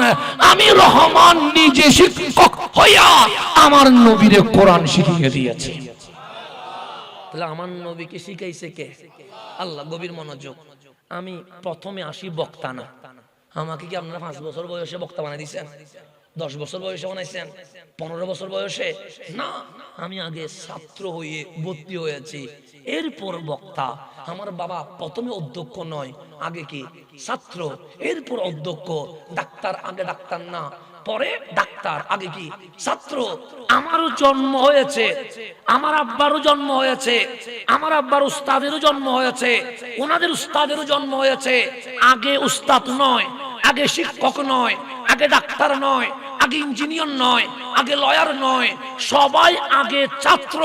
আমি রহমান নিজে শিক্ষক হইয়া আমার নবীরে কোরআন শিখিয়ে দিয়েছি। তাহলে আমার নবীকে শিখাইছে কে? আল্লাহ। গভীর মনোযোগ। আমি প্রথমে আসি বক্তা না। আমাকে কি আপনারা 5 বছর বয়সে বক্তা বানাই দিয়েছেন? 10 বছর বয়সে বানাইছেন? 15 বছর বয়সে? না, আমি আগে ছাত্র হয়ে ভর্তি হয়েছি, এরপর বক্তা। আমার বাবা প্রথমে অধ্যক্ষ নয়, আগে কি ছাত্র, এরপর অধ্যক্ষ। ডাক্তার আগে ডাক্তার না, পরে ডাক্তার, আগে কি ছাত্র। আমারও জন্ম হয়েছে, আমার আব্বারও জন্ম হয়েছে, আমার আব্বার উস্তাদেরও জন্ম হয়েছে, ওনাদের উস্তাদেরও জন্ম হয়েছে। আগে উস্তাদ নয়, আগে শিক্ষক নয়, আগে ডাক্তার নয়, আগে ইঞ্জিনিয়ার নয়, আগে লয়ার নয়, সবাই আগে ছাত্র,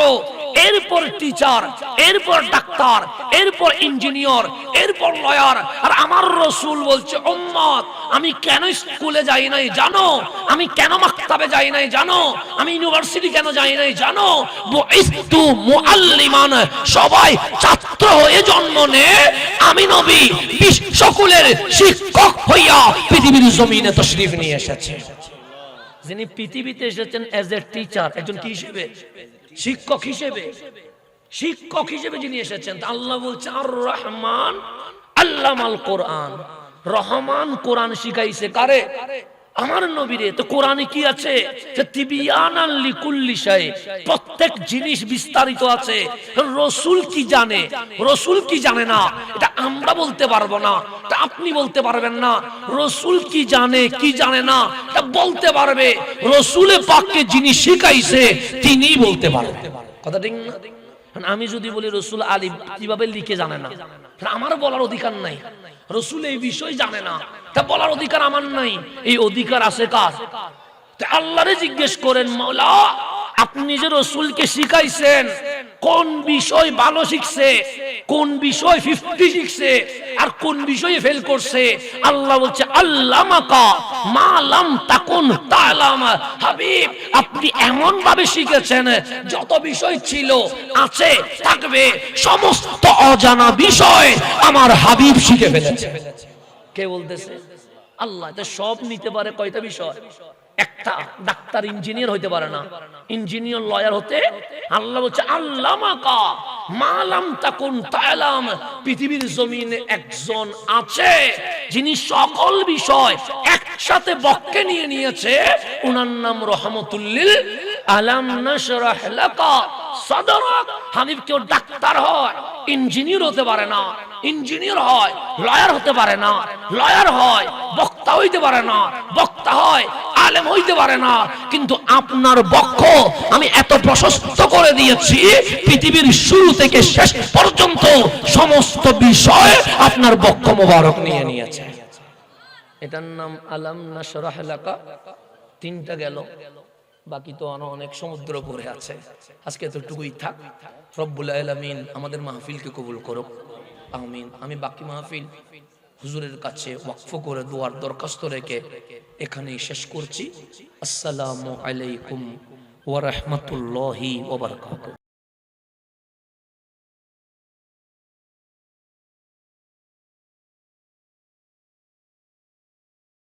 এরপর টিচার, এরপর ডাক্তার, এরপর ইঞ্জিনিয়ার, এরপর লয়ার। আর আমার রাসূল বলছে উম্মত আমি কেন স্কুলে যাই নাই জানো? আমি কেন মাকতাবে যাই নাই জানো? আমি ইউনিভার্সিটি কেন যাই নাই জানো? বুইস্তু মুআল্লিমান, সবাই ছাত্র হয়ে জন্ম নেয়, আমি নবী বিশ্বকুলের শিক্ষক হইয়া পৃথিবীর জমিনে তাশরীফ নিয়ে এসেছে। যিনি পৃথিবীতে এসেছেন এজ এ টিচার, একজন কি হিসেবে? শিক্ষক হিসেবে, শিক্ষক হিসেবে যিনি এসেছেন। আল্লাহ বলছে আর রহমান আল্লামাল কোরআন, রহমান কোরআন শিখাইছে কারে? আমার নবীরে। তো কোরআনে কি আছে? যে তিবিয়ানান লিকুল্লি শাই, প্রত্যেক জিনিস বিস্তারিত আছে। রাসূল কি জানে, রাসূল কি জানে না, এটা আমরা বলতে পারবো না, এটা আপনি বলতে পারবেন না। রাসূল কি জানে কি জানে না এটা বলতে পারবে রাসূলে পাককে যিনি শিখাইছে তিনিই বলতে পারবেন। কথা ঠিক না? আমি যদি বলি রাসূল আলিফ কিভাবে লিখে জানে না, আমার বলার অধিকার নাই। রাসূল এই বিষয় জানে না, তা বলার অধিকার আমার নাই। এই অধিকার আছে কার? আল্লাহরে জিজ্ঞেস করেন, মাওলা আপনি যে রাসূলকে শিখাইছেন কোন বিষয় ভালো শিখছে, কোন বিষয় 50 শিখছে, আর কোন বিষয়ে ফেল করছে? আল্লাহ বলছে আল্লামাকা মা লাম তাকুন তাআলাম। হাবিব আপনি এমন ভাবে শিখেছেন যত বিষয় ছিল, আছে, থাকবে, সমস্ত অজানা বিষয় আমার হাবিব শিখে ফেলেছে। কে বলতেছে? আল্লাহ। তো সব নিতে পারে কয়টা বিষয়? একটা। ডাক্তার ইঞ্জিনিয়ার হইতে পারে না, ইঞ্জিনিয়ার লয়ার হতে। আল্লাহ বলছে আল্লামাকা মা লাম তাকুন তাআলাম, পৃথিবীর জমিনে একজন আছে যিনি সকল বিষয় একসাথে বক্কে নিয়ে নিয়েছে, ওনার নাম রহমাতুল লিল আলাম নাশরাহ লাকা সাদরাক। হাবিব কেউ ডাক্তার হয়, ইঞ্জিনিয়ার হতে পারে না, ইঞ্জিনিয়ার হয় লয়ার হতে পারে না, লয়ার হয় বক্তা হইতে পারে না, বক্তা হয় আলেম হইতে পারে না। কিন্তু আপনার বক্ষ আমি এত প্রশস্ত করে দিয়েছি, পৃথিবীর শুরু থেকে শেষ পর্যন্ত সমস্ত বিষয় আপনার বক্ষ মোবারক নিয়ে নিয়েছে। এটার নাম আলাম নাশরাহ লাকা। 3টা গেল। বাকি তো আরো অনেক সমুদ্র পড়ে আছে। আজকে এতটুকুই থাক। রব্বুল আলামিন আমাদের মাহফিলকে কবুল করুক, আমিন। আমি বাকি মাহফিল হুজুরের কাছে ওয়াকফ করে দোয়ার দরখাস্ত রেখে এখানেই শেষ করছি। আসসালামু আলাইকুম ওয়া রাহমাতুল্লাহি ওয়া বারাকাতুহু।